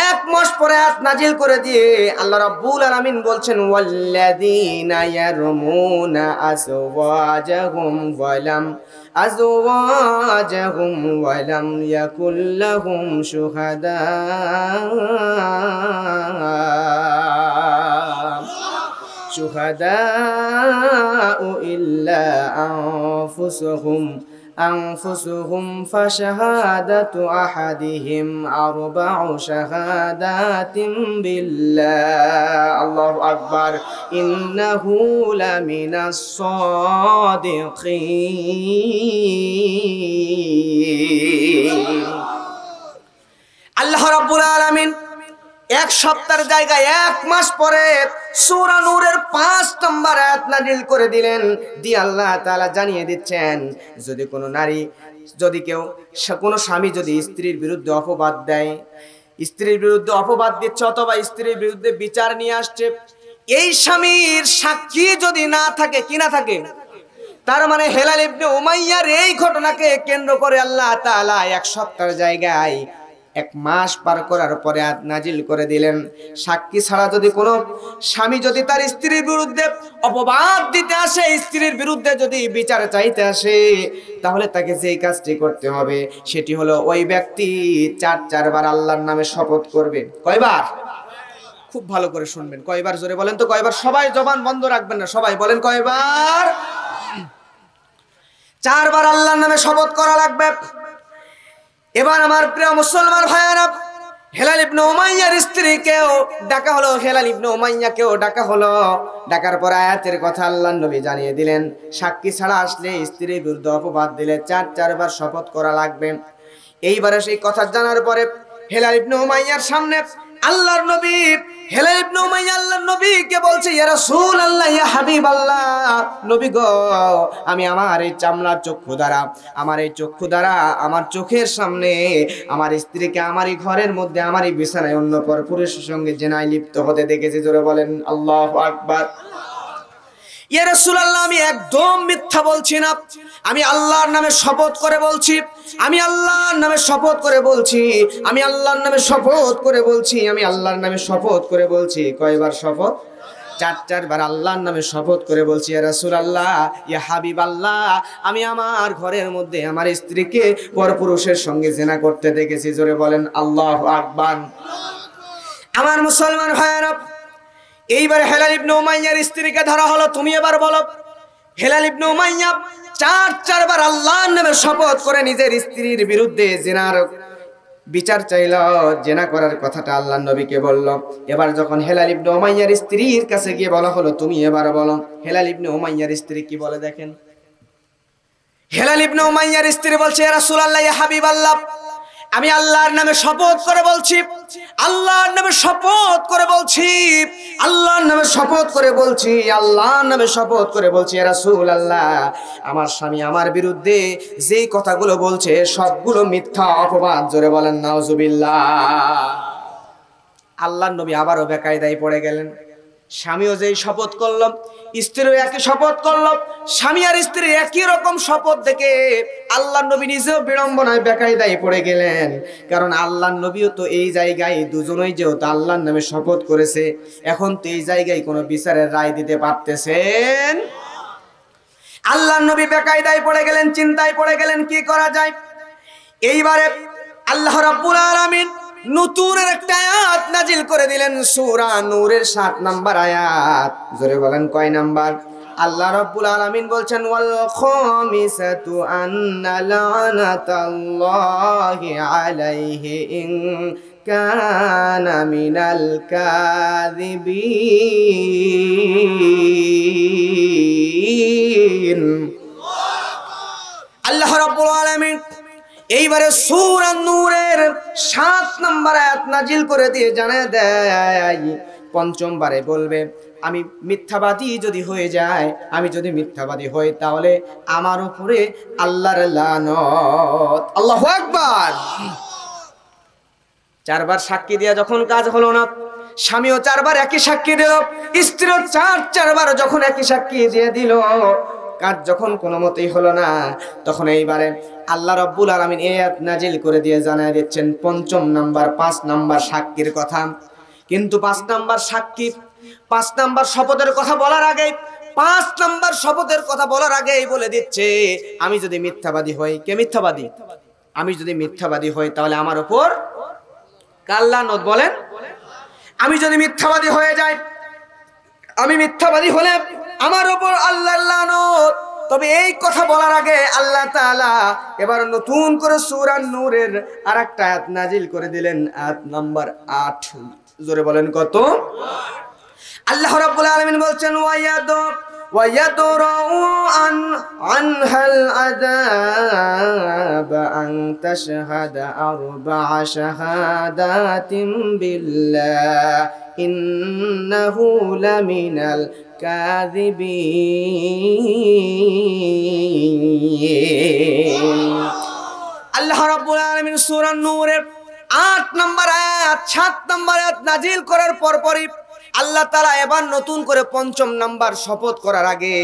1 মাস পরে আয়াত নাজিল করে দিয়ে আল্লাহ রাব্বুল আলামিন বলছেন, ওয়াল্লাযীনা ইয়ারমুনা আযওয়াজাহুম ওয়ালাম ইয়াকুল লাহুম শুহাদাউ ইল্লা أنفسهم فشهادة أحدهم 4 شهادات بالله الله أكبر إنه لمن الصادقين। আল্লাহ রাব্বুল আলামিন 1 সপ্তাহের জায়গায় 1 মাস পরে সূরা নূরের 5 নম্বর আয়াত নাযিল করে দিলেন। দিয়ে আল্লাহ তাআলা জানিয়ে দিচ্ছেন, যদি কোনো নারী যদি কেউ কোনো স্বামী যদি স্ত্রীর বিরুদ্ধে অপবাদ দেয়, স্ত্রীর বিরুদ্ধে অপবাদ দিচ্ছে অথবা স্ত্রীর বিরুদ্ধে বিচার নিয়ে আসছে, এই স্বামীর সাক্ষী যদি না থাকে, কি না থাকে, তার মানে হেলাল ইবনে উমাইয়ার এই ঘটনাকে কেন্দ্র করে আল্লাহ তাআলা এক সপ্তাহের জায়গায় 1 মাস পার করার পরে আয়াত নাজিল করে দিলেন, সাক্ষী ছাড়া যদি কোনো স্বামী যদি তার স্ত্রীর বিরুদ্ধে অপবাদ দিতে আসে, স্ত্রীর বিরুদ্ধে যদি বিচার চাইতে আসে, তাহলে তাকে যেই কাজটি করতে হবে সেটি হলো ওই ব্যক্তি 4 বার আল্লাহর নামে শপথ করবে। কয়বার? খুব ভালো করে শুনবেন। কয়বার? জোরে বলেন তো কয়বার? সবাই জবান বন্ধ রাখবেন না, সবাই বলেন কয়বার? 4 বার আল্লাহর নামে শপথ করা লাগবে। এবার আমার প্রিয় মুসলমান ভাইয়েরা, হেলাল ইবনে উমাইয়ার স্ত্রীকেও ডাকা হলো, হেলাল ইবনে উমাইয়াকেও ডাকা হলো। ডাকার পর আয়াতের কথা আল্লাহর নবী জানিয়ে দিলেন, সাক্ষী ছাড়া আসলে স্ত্রীর বিরুদ্ধে অপবাদ দিলে 4 বার শপথ করা লাগবে। এইবারে সেই কথা জানার পরে হেলাল ইবনে উমাইয়ার সামনে আল্লাহর নবী, হেলাল ইবনে উমাইয়া আল্লাহর নবীকে বলছে, ইয়া রাসূলুল্লাহ, ইয়া হাবিবাল্লাহ, নবী গো, আমি আমার এই চামড়ার চক্ষু দ্বারা, আমার এই চক্ষু দ্বারা, আমার চোখের সামনে আমার স্ত্রীকে আমার এই ঘরের মধ্যে, আমার এই বিছানায় অন্য পরপুরুষের সঙ্গে জিনায় লিপ্ত হতে দেখেছি। জোরে বলেন আল্লাহু আকবার। ইয়া রাসূলুল্লাহ, আমি একদম মিথ্যা বলছি না, আমি আল্লাহর নামে শপথ করে বলছি, আমি আল্লাহর নামে শপথ করে বলছি, আমি আল্লাহর নামে শপথ করে বলছি, আমি আল্লাহর নামে শপথ করে বলছি। কয়বার শপথ? 4 বার আল্লাহর নামে শপথ করে বলছি, ইয়া রাসূলুল্লাহ, ইয়া হাবিবাল্লাহ, আমি আমার ঘরের মধ্যে আমার স্ত্রীকে পরপুরুষের সঙ্গে জিনা করতে দেখেছি। জোরে বলেন আল্লাহু আকবার। আমার মুসলমান ভাইয়েরা, এইবার হেলাল ইবনে উমাইয়ার স্ত্রীকে ধরা হলো। তুমি এবার বলো, হেলাল ইবনে উমাইয়া 4 বার আল্লাহর নামে শপথ করে নিজের স্ত্রীর বিরুদ্ধে জিনার বিচার চাইল, জিনা করার কথাটা আল্লাহর নবীকে বলল। এবার যখন হেলাল ইবনে উমাইয়ার স্ত্রীর কাছে গিয়ে বলা হলো, তুমি এবার বলো, হেলাল ইবনে উমাইয়ার স্ত্রী কি বলে দেখেন। হেলাল ইবনে উমাইয়ার স্ত্রী বলছে, ইয়া রাসূলুল্লাহ, ইয়া হাবিবাল্লাহ, আমি আল্লাহর নামে শপথ করে বলছি, আল্লাহর নামে শপথ করে বলছি, আল্লাহর নামে শপথ করে বলছি, আল্লাহর নামে শপথ করে বলছি, ইয়া রাসূলুল্লাহ, আমার স্বামী আমার বিরুদ্ধে যেই কথাগুলো বলছে সবগুলো মিথ্যা অপবাদ। জোরে বলেন নাউজুবিল্লাহ। আল্লাহর নবী আবারও বেকায়দায় পড়ে গেলেন। স্বামীও যেই শপথ করল, স্ত্রীও একই শপথ করল, স্বামী আর স্ত্রী একই রকম শপথ দেখে আল্লাহর নবী নিজেও বিড়ম্বনায় বেকায়দায় পড়ে গেলেন। কারণ আল্লাহর নবীও তো এই জায়গায়, দুজনেই যেহেতু আল্লাহর নামে শপথ করেছে, এখন তো এই জায়গায় কোনো বিচারের রায় দিতে পারতেছেন। আল্লাহর নবী বেকায়দায় পড়ে গেলেন, চিন্তায় পড়ে গেলেন, কি করা যায়। এইবারে আল্লাহ রাব্বুল আলামিন নতুন একটা আয়াত নাজিল করে দিলেন, সূরা নূরের 7 নাম্বার আয়াত। জোরে বলেন কয় নাম্বার? আল্লাহ রাব্বুল আলামিন বলছেন, ওয়াল খামিসাতু আন্না লানাতাল্লাহি আলাইহি ইন কানা মিনাল কাযিবিন। আল্লাহ রাব্বুল আলামিন এইবারে সূরা নূরের 7 নাম্বার আয়াত নাজিল করে দিয়ে জানিয়ে দেয়, 5ম বারে বলবে, আমি মিথ্যাবাদী যদি হয়ে যায়, আমি যদি মিথ্যাবাদী হই, তাহলে আমার উপরে আল্লাহর লানত। আল্লাহু আকবার। 4 বার সাক্ষী দিয়া যখন কাজ হলো না, স্বামীও 4 বার একই সাক্ষী দিল, স্ত্রীও 4 বার যখন একই সাক্ষী দিয়ে দিল, কাজ যখন কোনো মতেই হলো না, তখন এইবারে আল্লাহ রাব্বুল আলামিন এই আয়াত নাজিল করে দিয়ে জানায় দিচ্ছেন 5ম নাম্বার, 5 নাম্বার সাক্ষীর কথা। কিন্তু 5 নাম্বার সাক্ষী, 5 নাম্বার শপথের কথা বলার আগে, 5 নাম্বার শপথের কথা বলার আগেই বলে দিচ্ছে, আমি যদি মিথ্যাবাদী হই। কে মিথ্যাবাদী? আমি যদি মিথ্যাবাদী হই, তাহলে আমার উপর কার লানত? বলেন। আমি যদি মিথ্যাবাদী হয়ে যাই, আমি মিথ্যাবাদী হলে আমার উপর আল্লাহর লানত। তবে এই কথা বলার আগে আল্লাহ তাআলা এবার নতুন করে সূরা নূরের আরেকটা আয়াত নাজিল করে দিলেন, আয়াত নাম্বার 8। জোরে বলেন কত? আল্লাহ রাব্বুল আলামিন বলছেন, ويدرؤ عنها العذاب أن تشهد 4 شهادات بالله إنه لمن الكاذبين। আলামিন সূরা নূরের 8 নম্বর আয়াত 7 নম্বর আয়াত নাজিল করার পরপরই আল্লাহ তাআলা এবার নতুন করে 5ম নাম্বার শপথ করার আগে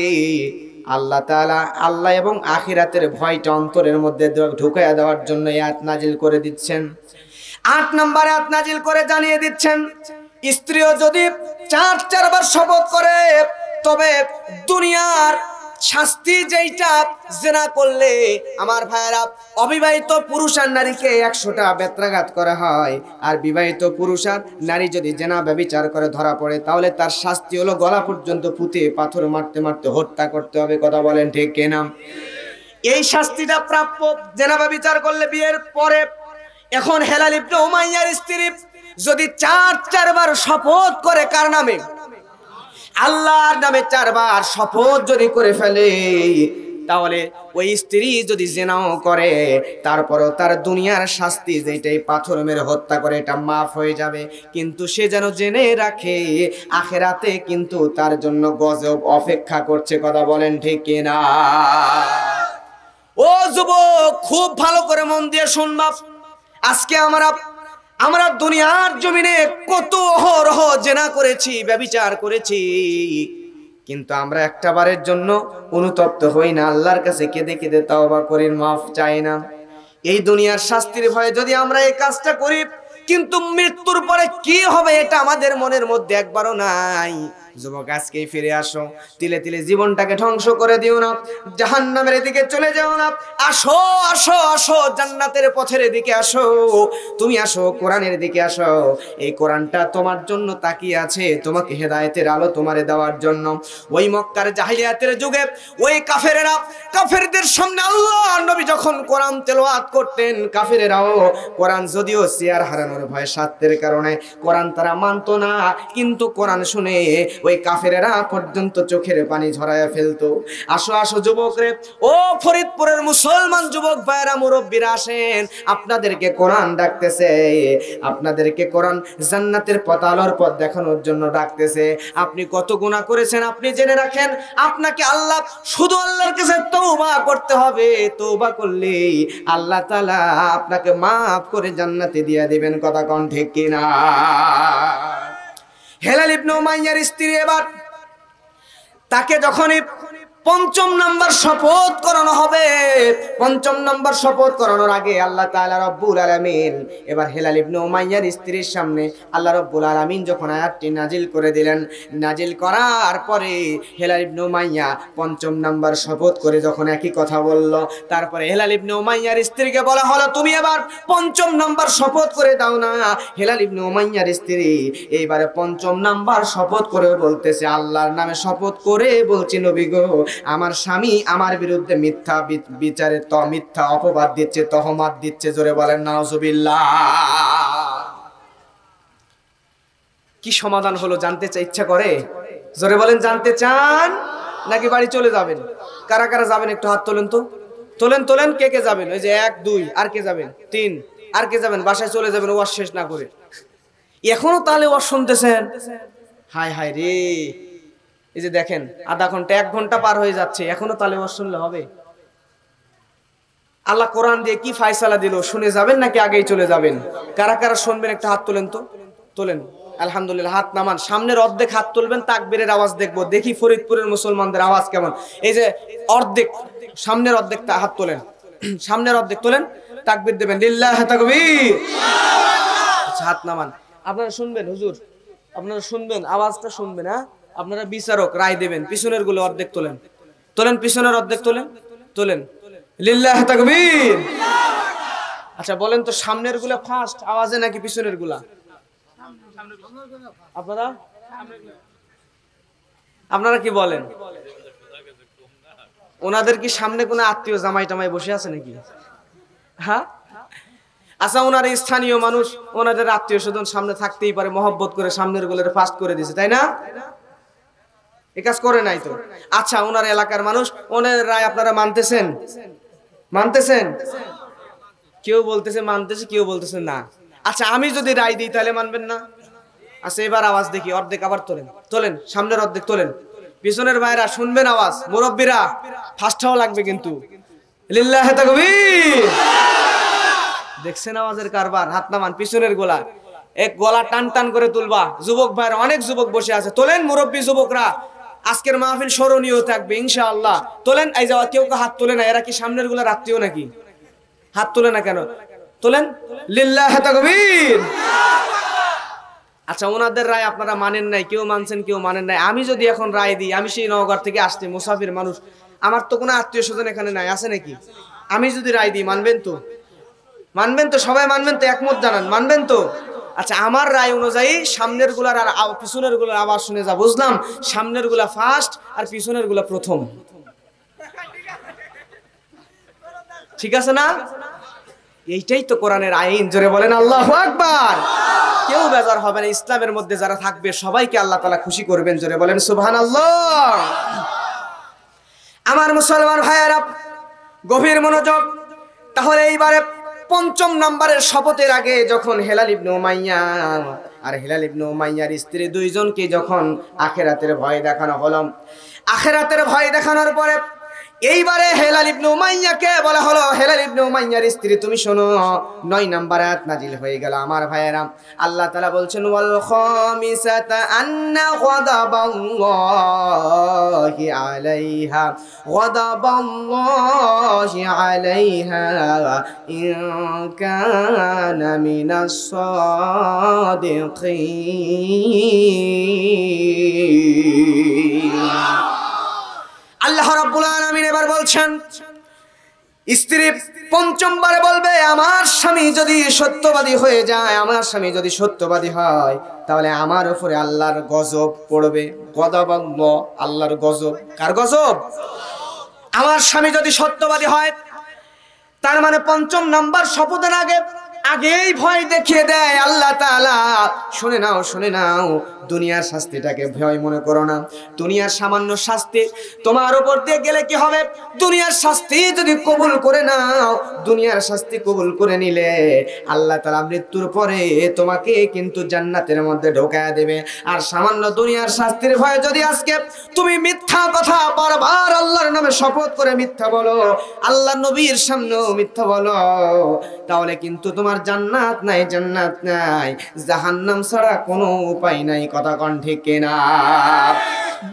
আল্লাহ তাআলা আল্লাহ এবং আখিরাতের ভয়টা অন্তরের মধ্যে ঢুকাইয়া দেওয়ার জন্য আয়াত নাজিল করে দিচ্ছেন। 8 নম্বর আয়াত নাজিল করে জানিয়ে দিচ্ছেন, স্ত্রীও যদি 4 বার শপথ করে তবে দুনিয়ার শাস্তি যেইটা জিনা করলে আমার ভাইরা অবিবাহিত পুরুষ আর নারীকে 100টা বেত্রাঘাত করা হয়, আর বিবাহিত পুরুষ আর নারী যদি জিনা ব্যভিচার করে ধরা পড়ে তাহলে তার শাস্তি হলো গলা পর্যন্ত পুঁতে পাথর মারতে মারতে হত্যা করতে হবে। কথা বলেন ঠিক কিনা? এই শাস্তিটা প্রাপ্য জিনা ব্যভিচার করলে বিয়ের পরে। এখন হেলাল ইবনে উমাইয়ার স্ত্রী যদি 4 বার শপথ করে, কার নামে? আল্লাহর নামে 4 বার শপথ যদি করে ফেলে, তাহলে ওই স্ত্রী যদি জিনাও করে তারপরও তার দুনিয়ার শাস্তি যেটাই পাথর মেরে হত্যা করে এটা মাফ হয়ে যাবে, কিন্তু সে যেন জেনে রাখে আখিরাতে কিন্তু তার জন্য গজব অপেক্ষা করছে। কথা বলেন ঠিক কিনা? ও যুবক, খুব ভালো করে মন দিয়ে শুনবা। আজকে আমরা দুনিয়ার জমিনে কত অহরহ জিনা করেছি, ব্যভিচার করেছি, কিন্তু আমরা একটা বারের জন্য অনুতপ্ত হই না, আল্লাহর কাছে কেঁদে কেঁদে তাওবা করি, মাফ চাই না। এই দুনিয়ার শাস্তির ভয়ে যদি আমরা এই কাজটা করি, কিন্তু মৃত্যুর পরে কি হবে এটা আমাদের মনের মধ্যে একবারও নাই। যুবক, আজকেই ফিরে আসো, তিলে তিলে জীবনটাকে ধ্বংস করে দিও না, জাহান্নামের দিকে চলে যাও না। আসো আসো আসো, জান্নাতের পথের দিকে আসো, তুমি আসো, কোরআনের দিকে আসো। এই কোরআনটা তোমার জন্য তাকিয়ে আছে, তোমাকে হেদায়েতের আলো তোমারে দেওয়ার জন্য। ওই মক্কার জাহিলিয়াতের যুগে ওই কাফেরদের সামনে আল্লাহ নবী যখন কোরআন তেলাওয়াত করতেন, কাফেরেরাও কোরআন যদিও চেয়ার হারানোর ভয় স্বার্থের কারণে কোরআন তারা মানতো না, কিন্তু কোরআন শুনে ওই কাফেরেরা পর্যন্ত চোখের পানি ঝরায়া ফেলতো। আসো আসো যুবক রে, ও ফরিদপুরের মুসলমান যুবক ভাইরা, মুরব্বীরা আসেন, আপনাদেরকে কোরআন ডাকতেছে, আপনাদেরকে কোরআন জান্নাতের পথ, আলোর পথ দেখানোর জন্য ডাকতেছে। আপনি কত গুনাহ করেছেন আপনি জেনে রাখেন, আপনাকে আল্লাহ শুধু আল্লাহর কাছে তওবা করতে হবে, তওবা করলেই আল্লাহ তাআলা আপনাকে মাফ করে জান্নাতে দিয়ে দিবেন। কথা কোন ঠিক কিনা? হেলাল ইবনে উমাইয়ার স্ত্রী এবার তাকে যখনই 5ম নাম্বার শপথ করানো হবে, 5ম নাম্বার শপথ করানোর আগে আল্লাহ তাআলা রব্বুল আলামিন এবার হেলাল ইবনে উমাইয়ার স্ত্রীর সামনে আল্লাহ রব্বুল আলামিন যখন আয়াতটি নাজিল করে দিলেন, নাজিল করার পরে হেলাল ইবনে উমাইয়া 5ম নাম্বার শপথ করে যখন একই কথা বলল, তারপরে হেলাল ইবনে উমাইয়ার স্ত্রীকে বলা হলো, তুমি এবার 5ম নাম্বার শপথ করে দাও না। হেলাল ইবনে উমাইয়ার স্ত্রী এইবারে 5ম নাম্বার শপথ করে বলতেছে, আল্লাহর নামে শপথ করে বলছি নবী গো, আমার স্বামী আমার বিরুদ্ধে মিথ্যা বিচারে মিথ্যা অপবাদ দিচ্ছে, তহমাত দিচ্ছে। জোরে বলেন নাউজুবিল্লাহ। কি সমাধান হলো জানতে ইচ্ছা করে? জোরে বলেন, জানতে চান নাকি বাড়ি চলে যাবেন? কারা কারা যাবেন একটু হাত তোলেন তো, তোলেন তোলেন। কে কে যাবেন? ওই যে 1 2, আর কে যাবেন? 3, আর কে যাবেন? বাসায় চলে যাবেন ওয়াজ শেষ না করে। এখনো তাহলে ওয়াজ শুনতেছেন? হায় হায় রে, এই যে দেখেন আধা ঘন্টা 1 ঘন্টা পার হয়ে যাচ্ছে, এখনো তাহলে ওয়াজ শুনলে হবে? আল্লাহ কোরআন দিয়ে কি ফয়সালা দিল, শুনে যাবেন নাকি আগেই চলে যাবেন? কারা কারা শুনবেন একটা হাত তোলেন তো, তোলেন। আলহামদুলিল্লাহ, হাত নামান। সামনের অর্ধেক হাত তুলবেন, তাকবীরের আওয়াজ দেখবো, দেখি ফরিদপুরের মুসলমানদের আওয়াজ কেমন। এই যে অর্ধেক, সামনের অর্ধেক হাত তোলেন, সামনের অর্ধেক তোলেন, তাকবীর দেবেন, লিল্লাহি তাকবীর। আচ্ছা, হাত নামান। আপনারা শুনবেন হুজুর, আপনারা শুনবেন, আওয়াজটা শুনবেন। হ্যাঁ, আপনারা বিচারক, রায় দেবেন। পিছনের গুলো অর্ধেক তোলেন, তোলেন, পিছনের অর্ধেক তোলেন, তোলেন, লিল্লাহি তাকবীর। আচ্ছা বলেন তো, সামনের গুলা ফার্স্ট আওয়াজে নাকি পিছনের গুলা? আপনারা কি বলেন? ওনাদের কি সামনে কোনো আত্মীয় জামাই টামাই বসে আছে নাকি? হ্যাঁ, আচ্ছা, ওনার স্থানীয় মানুষ, ওনাদের আত্মীয় স্বজন সামনে থাকতেই পারে, মহব্বত করে সামনের গুলোর ফার্স্ট করে দিয়েছে, তাই না? এ কাজ করে নাই তো। আচ্ছা, ওনার এলাকার মানুষ, ওনার রায় আপনারা মানতেছেন? মানতেছেন? কেউ বলতেছে মানতেছে, কেউ বলতেছে না। আচ্ছা, আমি যদি রায় দিই তাহলে মানবেন না? আচ্ছা, এবার আওয়াজ দেখি, অর্ধেক আবার তোলেন, তোলেন, সামনের অর্ধেক তোলেন, পিছনের ভাইরা শুনবেন আওয়াজ, মুরব্বীরা ফার্স্ট হওয়া লাগবে কিন্তু। লিল্লাহি তাকবীর। দেখছেন আওয়াজের কারবার? হাত নামান, পিছনের গোলা এক গলা টান টান করে তুলবা। যুবক ভাইরা, অনেক যুবক বসে আছে, তোলেন মুরব্বী যুবকরা, আজকের মাহফিল স্মরণীয় থাকবে ইনশাআল্লাহ। তোলেন। এই যাওয়া কেউ হাত তোলে না, এরা কি সামনের গুলা রাত্রিও নাকি? হাত তোলে না কেন? তোলেন। লিল্লাহি তাকবীর। আচ্ছা, ওনাদের রায় আপনারা মানেন নাই, কেউ মানছেন কেউ মানেন নাই। আমি যদি এখন রায় দিই, আমি সেই নওগাঁ থেকে আসছি, মুসাফির মানুষ, আমার তো কোনো আত্মীয় স্বজন এখানে নাই, আছে নাকি? আমি যদি রায় দিই, মানবেন তো? মানবেন তো? সবাই মানবেন তো? একমত জানান, মানবেন তো? আচ্ছা, আমার রায় অনুযায়ী সামনের গুলার আর পিছনের গুলার আওয়াজ শুনে যা বুঝলাম, সামনের গুলা ফার্স্ট আর পিছনের গুলা প্রথম। ঠিক আছে না? এইটাই তো কোরআনের আইন। জোরে বলেন আল্লাহু আকবার। কেউ বেজার হবে না, ইসলামের মধ্যে যারা থাকবে সবাইকে আল্লাহ তাআলা খুশি করবেন। জোরে বলেন সুবহানাল্লাহ। আমার মুসলমান ভাইয়েরা, গভীর মনোযোগ। তাহলে এইবারে পঞ্চম নম্বরের শপথের আগে যখন হেলাল ইবনে উমাইয়া আর হেলাল ইবনে উমাইয়ার স্ত্রী দুইজনকে যখন আখিরাতের ভয় দেখানো হলো, আখিরাতের ভয় দেখানোর পরে এইবারে হেলাল ইবনে উমাইয়াকে বলা হলো, হেলাল ইবনে উমাইয়ার স্ত্রী তুমি শোনো, 9 নম্বর আয়াত নাজিল হয়ে গেল। আমার ভাইয়েরা, আল্লাহ তাআলা বলছেন ওয়াল খামিসাতা আন্না গাদাবাল্লাহি আলাইহা, গাদাবাল্লাহি আলাইহা ইন কানা মিনাস সাদিকিন। আল্লাহ রাব্বুল আলামিন এবার বলছেন, স্ত্রী পঞ্চমবারে বলবে আমার স্বামী যদি সত্যবাদী হয়ে যায়, আমার স্বামী যদি সত্যবাদী হয়, তাহলে আমার উপরে আল্লাহর গজব পড়বে। গদাবাল্লাহ, আল্লাহর গজব। কার গজব? আমার স্বামী যদি সত্যবাদী হয়, তার মানে পঞ্চম নাম্বার শপথের আগেই ভয় দেখিয়ে দেয় আল্লাহ তাআলা। শুনে নাও, শুনে নাও, দুনিয়ার শাস্তিটাকে ভয় মনে করো না। দুনিয়ার সামান্য শাস্তি তোমার উপর দিয়ে গেলে কি হবে? দুনিয়ার শাস্তি যদি কবুল করে নাও, দুনিয়ার শাস্তি কবুল করে নিলে আল্লাহ তাআলা মৃত্যুর পরে তোমাকে কিন্তু জান্নাতের মধ্যে ঢোকায় দেবে। আর সামান্য দুনিয়ার শাস্তির ভয়ে যদি আজকে তুমি মিথ্যা কথা বারবার আল্লাহর নামে শপথ করে মিথ্যা বলো, আল্লাহর নবীর সামনেও মিথ্যা বলো, তাহলে কিন্তু তোমার জান্নাত নাই, জান্নাত নাই, জাহান্নাম ছাড়া কোনো উপায় নাই। কথা কোন ঠিক কিনা?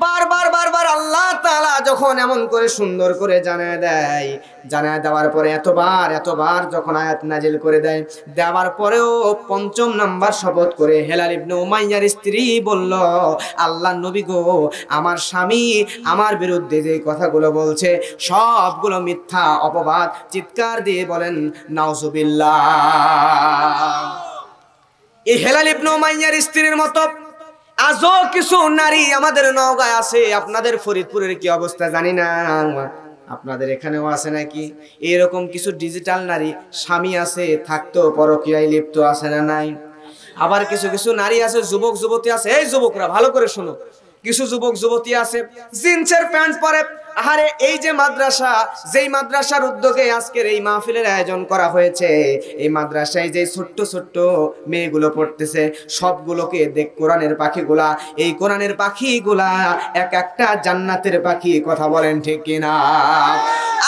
বারবার বারবার আল্লাহ তাআলা যখন এমন করে সুন্দর করে জানায় দেয়, জানায় দেওয়ার পরে এতবার যখন আয়াত নাজিল করে দেয়, দেওয়ার পরেও পঞ্চম নাম্বার শপথ করে হেলাল ইবনে উমাইয়ার স্ত্রী বলল, আল্লাহ নবী গো, আমার স্বামী আমার বিরুদ্ধে যে কথাগুলো বলছে সবগুলো মিথ্যা, অপবাদ। চিৎকার দিয়ে বলেন নাউজুবিল্লাহ। এই হেলাল ইবনে উমাইয়ার স্ত্রীর মতো আজও কিছু নারী আমাদের নওগাঁয় আছে। আপনাদের ফরিদপুরের কি অবস্থা জানি না, আপনাদের এখানেও আছে নাকি? এরকম কিছু ডিজিটাল নারী স্বামী আছে, থাকতেও পরকীয়ায় লিপ্ত আছে না নাই? আবার কিছু কিছু নারী আছে, যুবক যুবতী আছে, এই যুবকরা ভালো করে শোনো, কিছু যুবক যুবতী আছে জিন্সের প্যান্ট পরে। আরে এই যে মাদ্রাসা, যেই মাদ্রাসার উদ্যোগে আজকের এই মাহফিলের আয়োজন করা হয়েছে, এই মাদ্রাসায় যে ছোট্ট ছোট্ট মেয়েগুলো পড়তেছে, সবগুলোকে দেখ কোরআনের পাখিগুলা, এই কোরআনের পাখিগুলা এক একটা জান্নাতের পাখি। কথা বলেন ঠিক কিনা?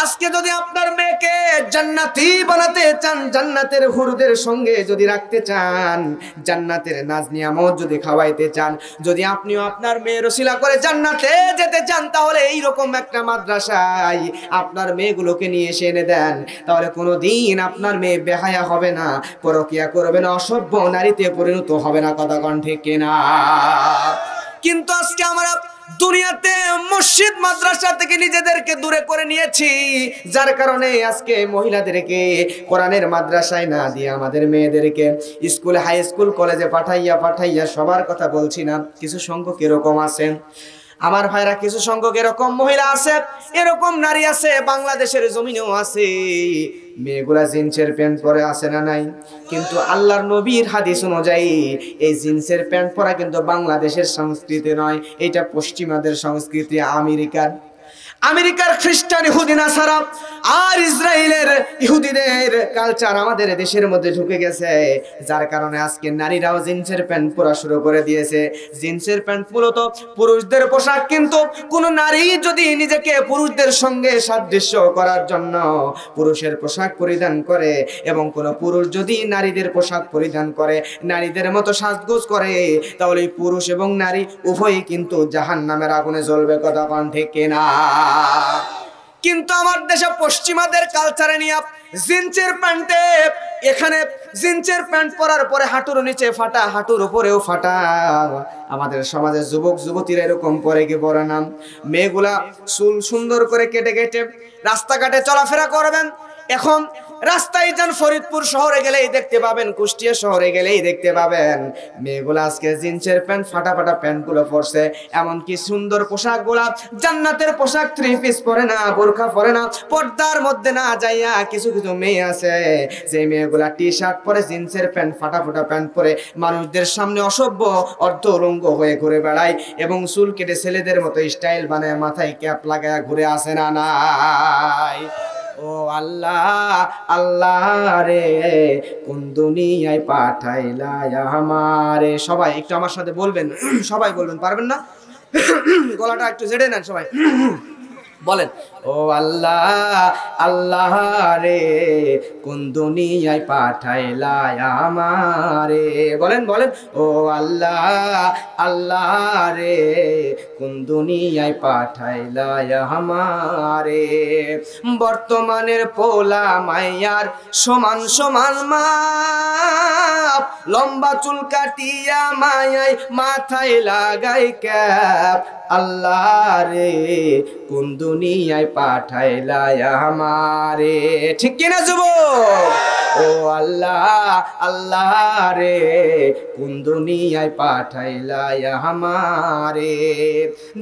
আজকে যদি আপনার মেয়েকে জান্নাতি বানাতে চান, জান্নাতের হুরদের সঙ্গে যদি রাখতে চান, জান্নাতের নাজ নিয়ামত যদি খাওয়াইতে চান, যদি আপনিও আপনার মেয়ের ওসিলা করে জান্নাতে যেতে চান, তাহলে এইরকম একটা মাদ্রাসায় আপনার মেয়েগুলোকে নিয়ে এসে এনে দেন। তাহলে কোনোদিন আপনার মেয়ে বেহায়া হবে না, পরকিয়া করবে না, অসভ্য নারীতে পরিণত হবে না। কথা কোন ঠিক কিনা? কিন্তু আজকে আমরা দুনিয়াতে মসজিদ মাদ্রাসা থেকে নিজেদেরকে দূরে করে নিয়েছি, যার কারণে আজকে মহিলাদেরকে কোরআনের মাদ্রাসায় না দিয়ে আমাদের মেয়েদেরকে স্কুল, হাই স্কুল, কলেজে পাঠাইয়া সবার কথা বলছি না, কিছু সংখ্যক এরকম আছেন আমার ভাইরা, কিছু সংখ্যক এরকম মহিলা আছে, এরকম নারী আছে, বাংলাদেশের জমিনেও আছে। মেয়েগুলা জিন্সের প্যান্ট পরে আছে না নাই? কিন্তু আল্লাহর নবীর হাদিস অনুযায়ী এই জিন্সের প্যান্ট পরা কিন্তু বাংলাদেশের সংস্কৃতি নয়, এটা পশ্চিমাদের সংস্কৃতি, আমেরিকার। আমেরিকার খ্রিস্টান ইহুদি নাসারা আর ইসরায়েলের ইহুদিদের কালচার আমাদের দেশের মধ্যে ঢুকে গেছে, যার কারণে আজকে নারীরাও জিন্সের প্যান্ট পরা শুরু করে দিয়েছে। জিন্সের প্যান্ট মূলত পুরুষদের পোশাক, কিন্তু কোন নারী যদি নিজেকে পুরুষদের সঙ্গে সাদৃশ্য করার জন্য পুরুষের পোশাক পরিধান করে এবং কোন পুরুষ যদি নারীদের পোশাক পরিধান করে, নারীদের মতো সাজগোজ করে, তাহলে পুরুষ এবং নারী উভয়ই কিন্তু জাহান্নামের আগুনে জ্বলবে। কথা কোন ঠিক কিনা? কিন্তু আমার দেশে পশ্চিমাদের কালচারে নিয়ে জিন্সের প্যান্টে, এখানে জিন্সের প্যান্ট পরার পরে হাঁটুর নিচে ফাটা, হাঁটুর উপরেও ফাটা। আমাদের সমাজে যুবক যুবতীরা এরকম পরে কি পরে না? মেয়েগুলা চুল সুন্দর করে কেটে কেটে রাস্তাঘাটে চলাফেরা করবেন। এখন রাস্তায় যান, ফরিদপুর শহরে গেলেই দেখতে পাবেন, কুষ্টিয়া শহরে গেলেই দেখতে পাবেন মেয়েগুলো আজকে জিন্সের প্যান্ট, ফাটা ফাটা প্যান্টগুলো পরছে। এমনকি সুন্দর পোশাকগুলা, জান্নাতের পোশাক, থ্রি পিস পরে না, বোরখা পরে না, পর্দার মধ্যে না যাইয়া কিছু কিছু মেয়ে আছে যে মেয়েগুলা টি শার্ট পরে, জিন্সের প্যান্ট, ফাটা ফাটা প্যান্ট পরে মানুষদের সামনে অসভ্য অর্ধ উলঙ্গ হয়ে ঘুরে বেড়ায় এবং চুল কেটে ছেলেদের মতো স্টাইল বানায় মাথায় ক্যাপ লাগায় ঘুরে আসে না নাই? ও আল্লাহ, আল্লাহ রে কোন দুনিয়ায় পাঠাইলা আমারে। সবাই একটু আমার সাথে বলবেন, সবাই বলবেন, পারবেন না? গলাটা একটু জেড়ে নেন সবাই, বলেন ও আল্লাহ, আল্লাহ রে কোন দুনিয়ায় পাঠাইলা আমারে। বলেন বলেন ও আল্লাহ, আল্লাহ রে কোন দুনিয়ায় পাঠাইলা আমারে। বর্তমানের পোলা মাইয়ার সমান সমান মাপ, লম্বা চুল কাটিয়া মায়াই মাথায় লাগাই ক্যাপ। আল্লাহ রে কোন দুনিয়ায় পাঠাইলা আমারে। ঠিক কিনা যুবক? ও আল্লাহ, আল্লাহ রে কোন দুনিয়ায় পাঠাইলা আমারে।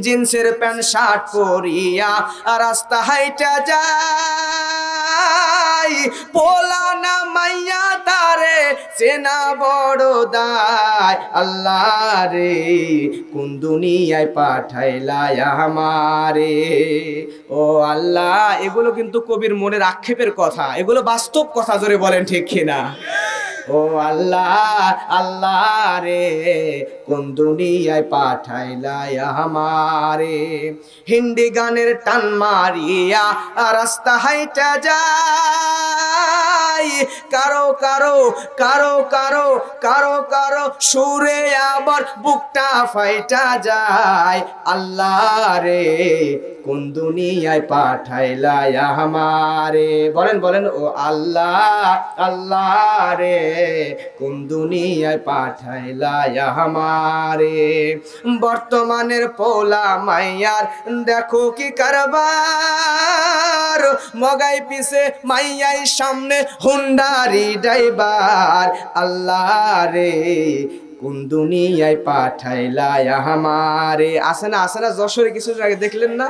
জিন্সের প্যান্ট শার্ট পরিয়া রাস্তা হাইটা যাই, পোলা না মাইয়া তারে চেনা বড় দায়। আল্লাহ রে কোন দুনিয়ায় পাঠাইলা আমারে। ও আল্লাহ, এগুলো কিন্তু কবির মনের আক্ষেপের কথা, এগুলো বাস্তব কথা, জোরে বলেন ঠিক কিনা? ও আল্লাহ, আল্লাহ রে কোন দুনিয়ায় পাঠাইলা আমারে। হিন্দি গানের টান মারিয়া রাস্তা হাইটা যাই, কারো কারো কারো কারো কারো কারো সুরে আবার বুকটা ফাইটা যায়। আল্লাহ রে কোন দুনিয়ায় পাঠাইলা আমারে। বলেন বলেন ও আল্লাহ, আল্লাহ রে কোন দুনিয়ায় পাঠাইলা আমারে। বর্তমানের পোলা মাইয়ার দেখো কি কারবার, মগাই পিছে মাইয়াই সামনে হুন্ডারি ড্রাইভার। আল্লাহ রে কোন দুনিয়ায় পাঠাইলা আমারে। আসে না আসে না, যশোরে কিছু আগে দেখলেন না,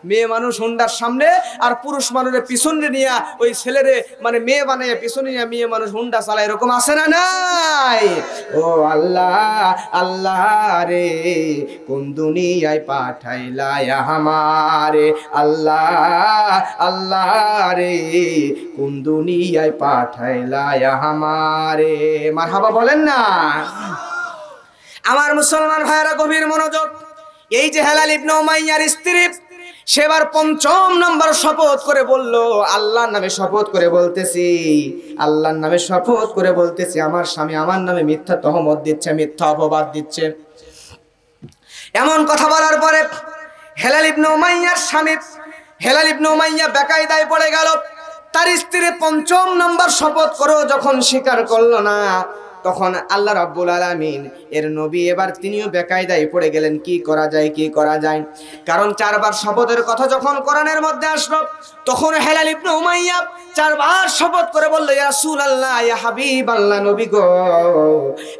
মেয়ে মানুষ হুন্ডার সামনে আর পুরুষ মানুষের পিছনে নিয়ে ওই ছেলেরে মানে মেয়ে বানায় পিছনে নিয়ে মেয়ে মানুষ হুন্ডা চালায়, এরকম আছে না নাই? ও আল্লাহ, আল্লাহ রে কোন দুনিয়ায় পাঠাইলা আমারে। আল্লাহ, আল্লাহ রে কোন দুনিয়ায় পাঠাইলা আমারে। মারহাবা বলেন না? আমার মুসলমান ভাইরা গভীর মনোযোগ। এই যে হেলাল ইবনে উমাইয়ার স্ত্রী, সেবার ৫ম নম্বর শপথ করে বলল, আল্লাহর নামে শপথ করে বলতেছি, আল্লাহর নামে শপথ করে বলতেছি, আমার স্বামী আমার নামে মিথ্যা তহমত দিচ্ছে, মিথ্যা অপবাদ দিচ্ছে। এমন কথা বলার পরে হেলাল ইবনে উমাইয়ার স্বামী হেলাল ইবনে উমাইয়া বেকায়দায় পড়ে গেল। তার স্ত্রী ৫ম নম্বর শপথ করেও যখন স্বীকার করলো না, তখন আল্লাহ রাব্বুল আলামিন এর নবী এবার তিনিও বেকায়দায় পড়ে গেলেন, কি করা যায়, কি করা যায়। কারণ 4 বার শপথের কথা যখন কোরআনের মধ্যে আসলো, তখন হেলাল ইবনে উমাইয়া 4 বার শপথ করে বলল, ইয়া রাসূলুল্লাহ, ইয়া হাবিবাল্লাহ, নবী গো,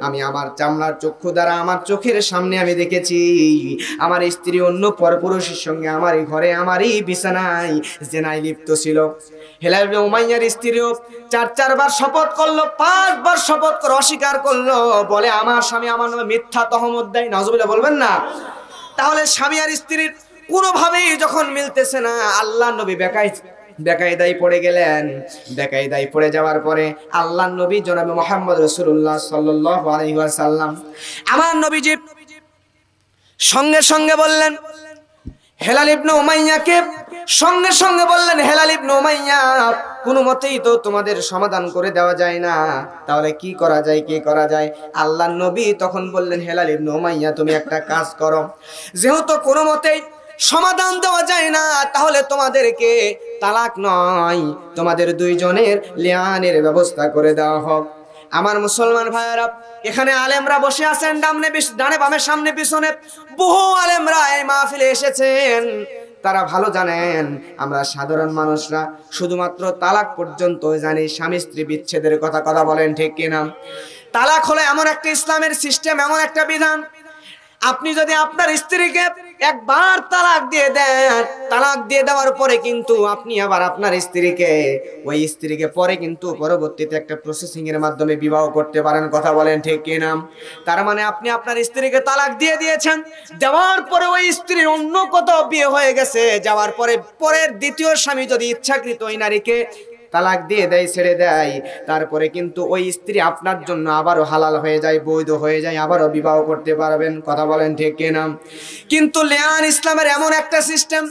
আমি আমার চামড়ার চক্ষু দ্বারা আমার চোখের সামনে আমি দেখেছি আমার স্ত্রী অন্য পরপুরুষের সঙ্গে আমারই ঘরে আমারই বিছানায় জিনায় লিপ্ত ছিল। হেলাল ইবনে উমাইয়ার স্ত্রীও 4 বার শপথ করলো, 5 বার শপথ করে অস্বীকার করলো, বলে আমার স্বামী আমার নামে মিথ্যা তহমত দেয়। নাউজুবিল্লাহ বলবেন না? তাহলে স্বামী আর স্ত্রীর কোনোভাবেই যখন মিলতেছে না, আল্লাহ নবী বেকায়দায় পড়ে গেলেন। বেকায়দায় পড়ে যাওয়ার পরে আল্লাহ নবী জনাবে মুহাম্মদ রাসূলুল্লাহ সাল্লাল্লাহু আলাইহি ওয়াসাল্লাম আমার নবীজি সঙ্গে সঙ্গে বললেন হেলাল ইবনে উমাইয়াকে, সঙ্গে সঙ্গে বললেন হেলাল ইবনে উমাইয়া, কোনো মতেই তো তোমাদের সমাধান করে দেওয়া যায় না, তাহলে কি করা যায়, কি করা যায়? আল্লাহর নবী তখন বললেন হেলাল ইবনে উমাইয়া, তুমি একটা কাজ করো, যেহেতু কোনো মতেই সমাধান দেওয়া যায় না, তাহলে তোমাদেরকে তালাক নয়, তোমাদের দুইজনের লিয়ানের ব্যবস্থা করে দেওয়া হোক। আমার মুসলমান ভাইয়েরা, এখানে আলেমরা বসে আছেন, ডানে বামে সামনে পিছনে বহু আলেমরা এই মাহফিলে এসেছেন। তারা ভালো জানেন আমরা সাধারণ মানুষরা শুধুমাত্র তালাক পর্যন্ত জানি, স্বামী স্ত্রী বিচ্ছেদের কথা বলেন ঠিক কিনা? তালাক হলো এমন একটা ইসলামের সিস্টেম, এমন একটা বিধান, আপনি যদি আপনার স্ত্রীকে একবার তালাক দিয়ে দেন, তালাক দিয়ে দেওয়ার পরে কিন্তু আপনি আবার আপনার ওই স্ত্রীকে পরে কিন্তু পরবর্তীতে একটা প্রসেসিং এর মাধ্যমে বিবাহ করতে পারেন, কথা বলেন ঠিক কিনা? তার মানে আপনি আপনার স্ত্রীকে তালাক দিয়ে দিয়েছেন, দেওয়ার পরে ওই স্ত্রীর অন্য কোথাও বিয়ে হয়ে গেছে, যাওয়ার পরে পরের দ্বিতীয় স্বামী যদি ইচ্ছাকৃত ওই নারীকে তালাক দিয়ে দেয়, ছেড়ে দেয়, তারপরে কিন্তু ওই স্ত্রী আপনার জন্য আবারও হালাল হয়ে যায়, বৈধ হয়ে যায়, আবারও বিবাহ করতে পারবেন, কথা বলেন ঠিক কিনা? কিন্তু লিয়ান ইসলামের এমন একটা সিস্টেম,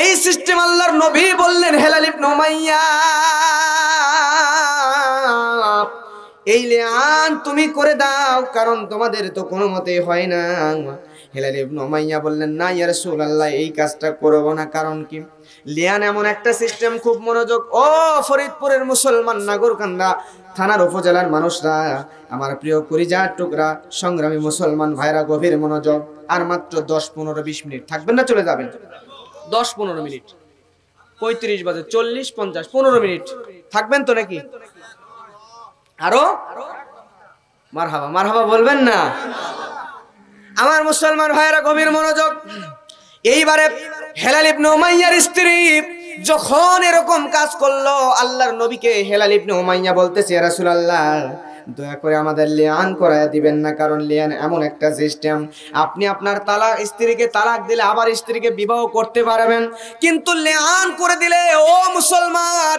এই সিস্টেম আল্লাহর নবী বললেন হেলাল ইবনে উমাইয়া, এই লিয়ান তুমি করে দাও, কারণ তোমাদের তো কোনো মতেই হয় না। হেলাল ইবনে উমাইয়া বললেন না ইয়া রাসূলুল্লাহ, এই কাজটা করব না। কারণ কি? লিয়ান এমন একটা সিস্টেম, খুব মনোযোগ ও ফরিদপুরের মুসলমান নাগরকান্দা থানার উপজেলার মানুষরা, আমার প্রিয় কলিজার টুকরা সংগ্রামী মুসলমান ভাইরা, গভীর মনোযোগ। আর মাত্র 10-15-20 মিনিট থাকবেন না, চলে যাবেন। 10-15 মিনিট, 35 বাজে, 40-50, 15 মিনিট থাকবেন তো নাকি? আরো মারহাবা মারহাবা বলবেন না? আমার মুসলমান ভাইরা গভীর মনোযোগ। এইবারে হেলাল ইবনে উমাইয়ার স্ত্রী যখন এরকম কাজ করলো, আল্লাহর নবীকে হেলাল ইবনে উমাইয়া বলতেছে ইয়া রাসূলুল্লাহ, দয়া করে আমাদের লিয়ান করায় দিবেন না, কারণ লিয়ান এমন একটা সিস্টেম, আপনি আপনার স্ত্রীকে তালাক দিলে আবার স্ত্রীকে বিবাহ করতে পারবেন, কিন্তু লিয়ান করে দিলে ও মুসলমান,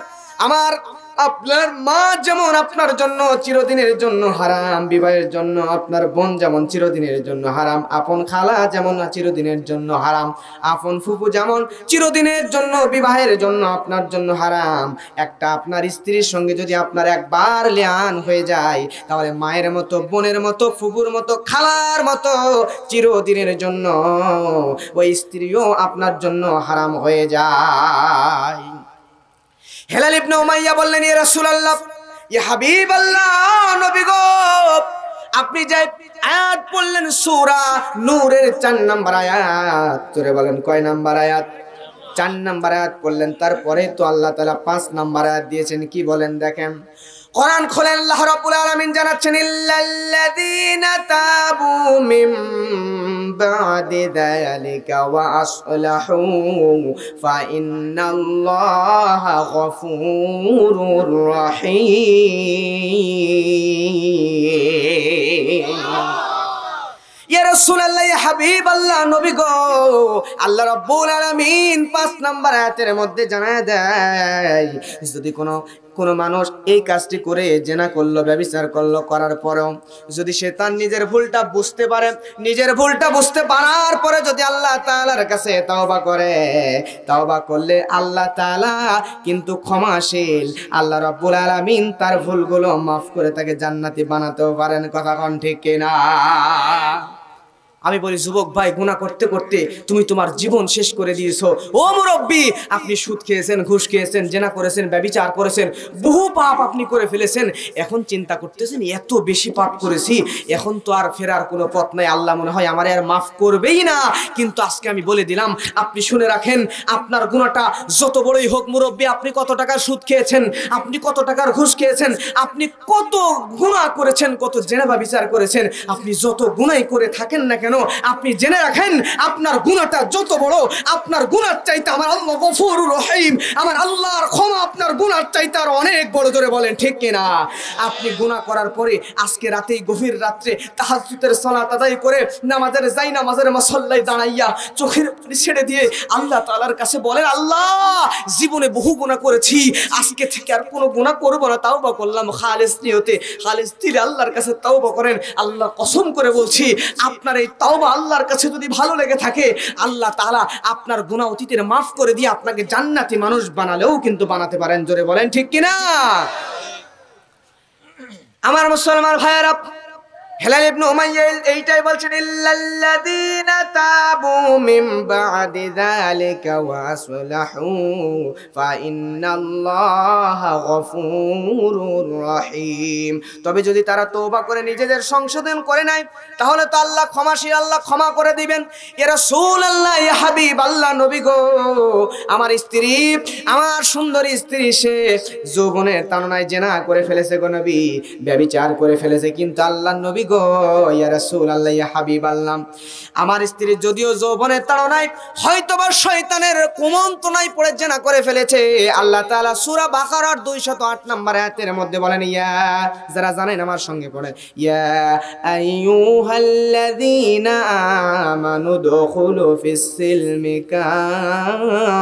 আপনার মা যেমন আপনার জন্য চিরদিনের জন্য হারাম, বিবাহের জন্য আপনার বোন যেমন চিরদিনের জন্য হারাম, আপন খালা যেমন চিরদিনের জন্য হারাম, আপন ফুফু যেমন চিরদিনের জন্য বিবাহের জন্য আপনার জন্য হারাম, একটা আপনার স্ত্রীর সঙ্গে যদি আপনার একবার লিয়ান হয়ে যায়, তাহলে মায়ের মতো, বোনের মতো, ফুফুর মতো, খালার মতো চিরদিনের জন্য ওই স্ত্রীও আপনার জন্য হারাম হয়ে যায়। হেলাল ইবনে উমাইয়া বললেন ইয়া রাসূলুল্লাহ, ইয়া হাবিবাল্লাহ, নবী গো, আপনি যে আয়াত পড়লেন সূরা নূরের 4 নম্বর আয়াত, জোরে বলেন কয় নম্বর আয়াত? 4 নম্বর আয়াত পড়লেন, তারপরে তো আল্লাহ তাআলা 5 নম্বর আয়াত দিয়েছেন, কি বলেন দেখেন। কোরআন খোলেন, আল্লাহ রাব্বুল আলামিন জানাচ্ছেন ইল্লাল্লাযীনা তাবু মিন বাদি যালিকা ওয়া আসলাহু ফাইন্নাল্লাহা গফুরুর রহিম। ইয়া রাসূলুল্লাহ, ইয়া হাবিবাল্লাহ, নবী গো, আল্লাহ রাব্বুল আলামিন 5 নম্বর আয়াতের মধ্যে জানায় দেয়, যদি কোনো মানুষ এই কাজটি করে জেনা করলো, ব্যভিচার করলো, করার পরেও যদি সে তার নিজের ভুলটা বুঝতে পারে, নিজের ভুলটা বুঝতে পারার পরে যদি আল্লাহ তাআলার কাছে তওবা করে, তওবা করলে আল্লাহ তাআলা কিন্তু ক্ষমাশীল, আল্লাহ রাব্বুল আলামিন তার ভুলগুলো মাফ করে তাকে জান্নাতি বানাতেও পারেন, কথা কোন ঠিক কিনা? আমি বলি যুবক ভাই, গুনাহ করতে করতে তুমি তোমার জীবন শেষ করে দিয়েছো। ও মুরব্বি, আপনি সুদ খেয়েছেন, ঘুষ খেয়েছেন, জেনা করেছেন, ব্যভিচার করেছেন, বহু পাপ আপনি করে ফেলেছেন, এখন চিন্তা করতেছেন এত বেশি পাপ করেছি, এখন তো আর ফেরার কোনো পথ নাই, আল্লাহ মনে হয় আমারে আর মাফ করবেই না। কিন্তু আজকে আমি বলে দিলাম, আপনি শুনে রাখেন, আপনার গুনাহটা যত বড়ই হোক, মুরব্বি, আপনি কত টাকার সুদ খেয়েছেন, আপনি কত টাকার ঘুষ খেয়েছেন, আপনি কত গুনাহ করেছেন, কত জেনা ব্যভিচার করেছেন, আপনি যত গুনাহই করে থাকেন না কেন, কেন, আপনি জেনে রাখেন আপনার গুনাহটা যত বড়, আপনার গুনাহ চাইতে আমার আল্লাহ গফুরুর রহিম, আমার আল্লাহর ক্ষমা আপনার গুনাহ চাইতে আর অনেক বড়। জোরে বলেন ঠিক কিনা? আপনি গুনাহ করার পরে আজকে রাতেই গভীর রাত্রে তাহাজ্জুদের সালাত আদায় করে নামাজের নামাজের মুসল্লায় দাঁড়াইয়া চোখের পানি ছেড়ে দিয়ে আল্লাহ তাআলার কাছে বলেন, আল্লাহ জীবনে বহু গুনাহ করেছি, আজকে থেকে আর কোনো গুনাহ করব না, তাওবা করলাম খালিস নিয়তে। খালিস দিলে আল্লাহর কাছে তাওবা করেন। আল্লাহ কসম করে বলছি, আপনার এই তাওবা আল্লাহর কাছে যদি ভালো লেগে থাকে, আল্লাহ তাআলা আপনার গুনাহ অতীতের মাফ করে দিয়ে আপনাকে জান্নাতি মানুষ বানালেও কিন্তু বানাতে পারেন। জোরে বলেন ঠিক কিনা? আমার মুসলমান ভাইয়েরা, হেলাল ইবনে উমাইয়া এইটাই বলছেন, ইল্লাল্লাযীনা তাবু মিন বা'দি যালিকা ওয়া আসলাহু ফা ইন্নাল্লাহা গফুরুর রহিম। তবে যদি তারা তওবা করে নিজেদের সংশোধন করে নেয়, তাহলে তো আল্লাহ ক্ষমাশীল, আল্লাহ ক্ষমা করে দিবেন। ইয়া রাসূলুল্লাহ, ইয়া হাবিব আল্লাহ, নবী গো, আমার স্ত্রী, আমার সুন্দরী স্ত্রী সে যৌবনের তাড়নায় জিনা করে ফেলেছে গো নবী, ব্যভিচার করে ফেলেছে, কিন্তু আল্লাহর নবী গো, ইয়া রাসূলুল্লাহ, ইয়া হাবিবাল্লাহ, আমার স্ত্রী যদিও যৌবনের তাড়নায় হয়তোবা শয়তানের কুমন্ত্রণায় পড়ে জিনা করে ফেলেছে, আল্লাহ তাআলা সূরা বাকারার 208 নম্বর আয়াতের মধ্যে বলেন, ইয়া, যারা জানেন আমার সঙ্গে পড়েন, ইয়া আইয়ুহাল্লাযীনা আমানু দুখুলু ফিস সিলমি কাফা,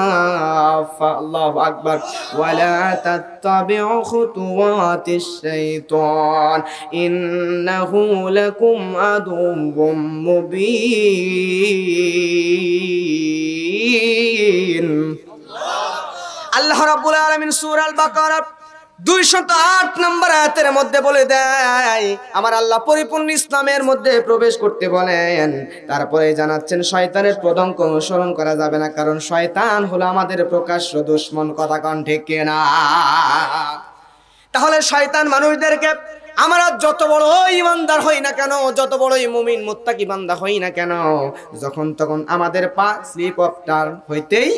আল্লাহু আকবার, ওয়ালা তাত্তাবিউ খুতুওয়াতিশ শাইতান ইন্নাহু লাকুম আদুউম মুবিন। আল্লাহ রাব্বুল আলামিন সূরা আল বাকারা 208 নম্বর আয়াতের মধ্যে বলে দেয়, আমার আল্লাহ পরিপূর্ণ ইসলামের মধ্যে প্রবেশ করতে বলেন, তারপরে জানাচ্ছেন শয়তানের পদঙ্ক অনুসরণ করা যাবে না, কারণ শয়তান হলো আমাদের প্রকাশ্য দুশমন। কথা কন ঠিক কিনা? তাহলে শয়তান মানুষদেরকে, আমরা যত বড় ঈমানদার হই না কেন, যত বড়ই মুমিন মুত্তাকি বান্দা হই না কেন, যখন তখন আমাদের পা স্লিপ অফ টার্ন হইতেই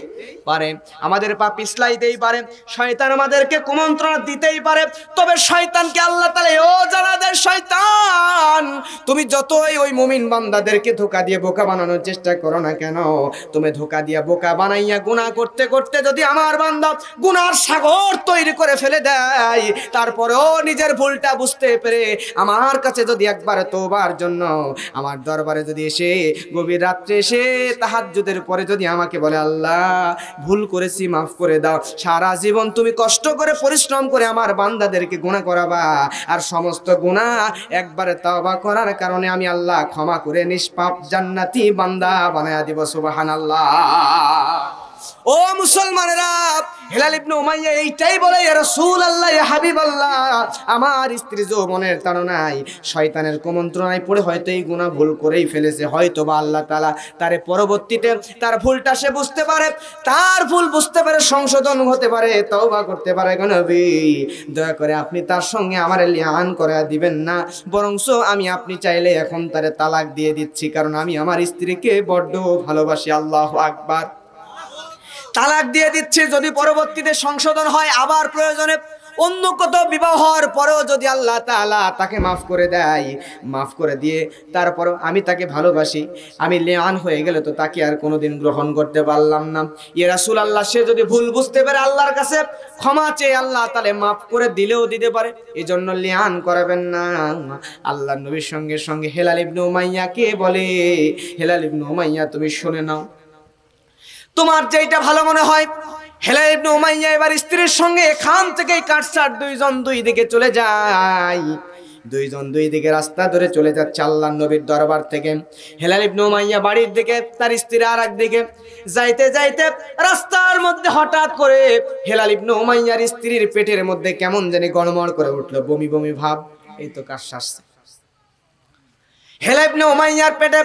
পারে, আমাদের পা পিছলাইতেই পারে, শয়তান আমাদেরকে কুমন্ত্রণা দিতেই পারে। তবে শয়তানকে আল্লাহ তাআলা ও জানা দেয়, শয়তান তুমি যতই ওই মুমিন বান্দাদেরকে ধোঁকা দিয়ে বোকা বানানোর চেষ্টা করো না কেন, তুমি ধোঁকা দিয়ে বোকা বানাইয়া গুনাহ করতে করতে যদি আমার বান্দা গুনার সাগর তৈরি করে ফেলে দেয়, তারপরেও নিজের ভুলটা বুঝতে পেরে আমার কাছে যদি একবার তওবার জন্য আমার দরবারে যদি এসে গভীর রাত্রে এসে তাহাজ্জুদের পরে যদি আমাকে বলে, আল্লাহ ভুল করেছি মাফ করে দাও, সারা জীবন তুমি কষ্ট করে পরিশ্রম করে আমার বান্দাদেরকে গুনাহ করাবা, আর সমস্ত গুনাহ একবারে তওবা করার কারণে আমি আল্লাহ ক্ষমা করে নিষ্পাপ জান্নাতি বান্দা বানায়া দিব। সুবহানাল্লাহ। ও মুসলমানেরা, হেলাল ইবনে উমাইয়া এইটাই বলে, ইয়া রাসূলুল্লাহ, ইয়া হাবিবাল্লাহ, আমার স্ত্রী যৌবনের তাড়নায় শয়তানের কুমন্ত্রণায় পড়ে হয়তো এই গুনাহ ভুল করেই ফেলেছে, হয়তোবা আল্লাহ তাআলা তারে পরবর্তীতে তার ভুলটা সে বুঝতে পারে, তার ভুল বুঝতে পারে, সংশোধন হতে পারে, তওবা করতে পারে। গো নবী, দয়া করে আপনি তার সঙ্গে আমার লিআন করে দিবেন না, বরংস আমি আপনি চাইলে এখন তারে তালাক দিয়ে দিচ্ছি, কারণ আমি আমার স্ত্রীকে বড্ড ভালোবাসি। আল্লাহু আকবার। তালাক দিয়ে দিচ্ছে, যদি পরবর্তীতে সংশোধন হয়, আবার প্রয়োজনে অন্য কোথাও বিবাহ হওয়ার পরেও যদি আল্লাহ তাআলা তাকে মাফ করে দেয়, মাফ করে দিয়ে তারপরও আমি তাকে ভালোবাসি, আমি লিআন হয়ে গেলে তো তাকে আর কোনোদিন গ্রহণ করতে পারলাম না। ইয়া রাসূলুল্লাহ, সে যদি ভুল বুঝতে পারে আল্লাহর কাছে ক্ষমা চেয়ে আল্লাহ তাআলা মাফ করে দিলেও দিতে পারে, এজন্য লিআন করাবেন না। আল্লাহর নবীর সঙ্গে সঙ্গে হেলাল ইবনে উমাইয়াকে বলে, হেলাল ইবনে উমাইয়া তুমি শুনে নাও, তোমার যেটা ভালো মনে হয়। হেলাল ইবনে উমাইয়া এবার স্ত্রীর সঙ্গে এখান থেকেই কাটছাট, দুইজন দুই দিকে চলে যায়, দুইজন দুই দিকে রাস্তা ধরে চলে যাচ্ছে আল্লাহর নবীর দরবার থেকে। হেলাল ইবনে উমাইয়া বাড়ির দিকে, তার স্ত্রী আর এক দিকে। যাইতে যাইতে রাস্তার মধ্যে হঠাৎ করে হেলাল ইবনে উমাইয়ার স্ত্রীর পেটের মধ্যে কেমন জানি গড়মড় করে উঠলো, বমি বমি ভাব। এই তো কাশ আসছে, হেলাল ইবনে উমাইয়ার পেটে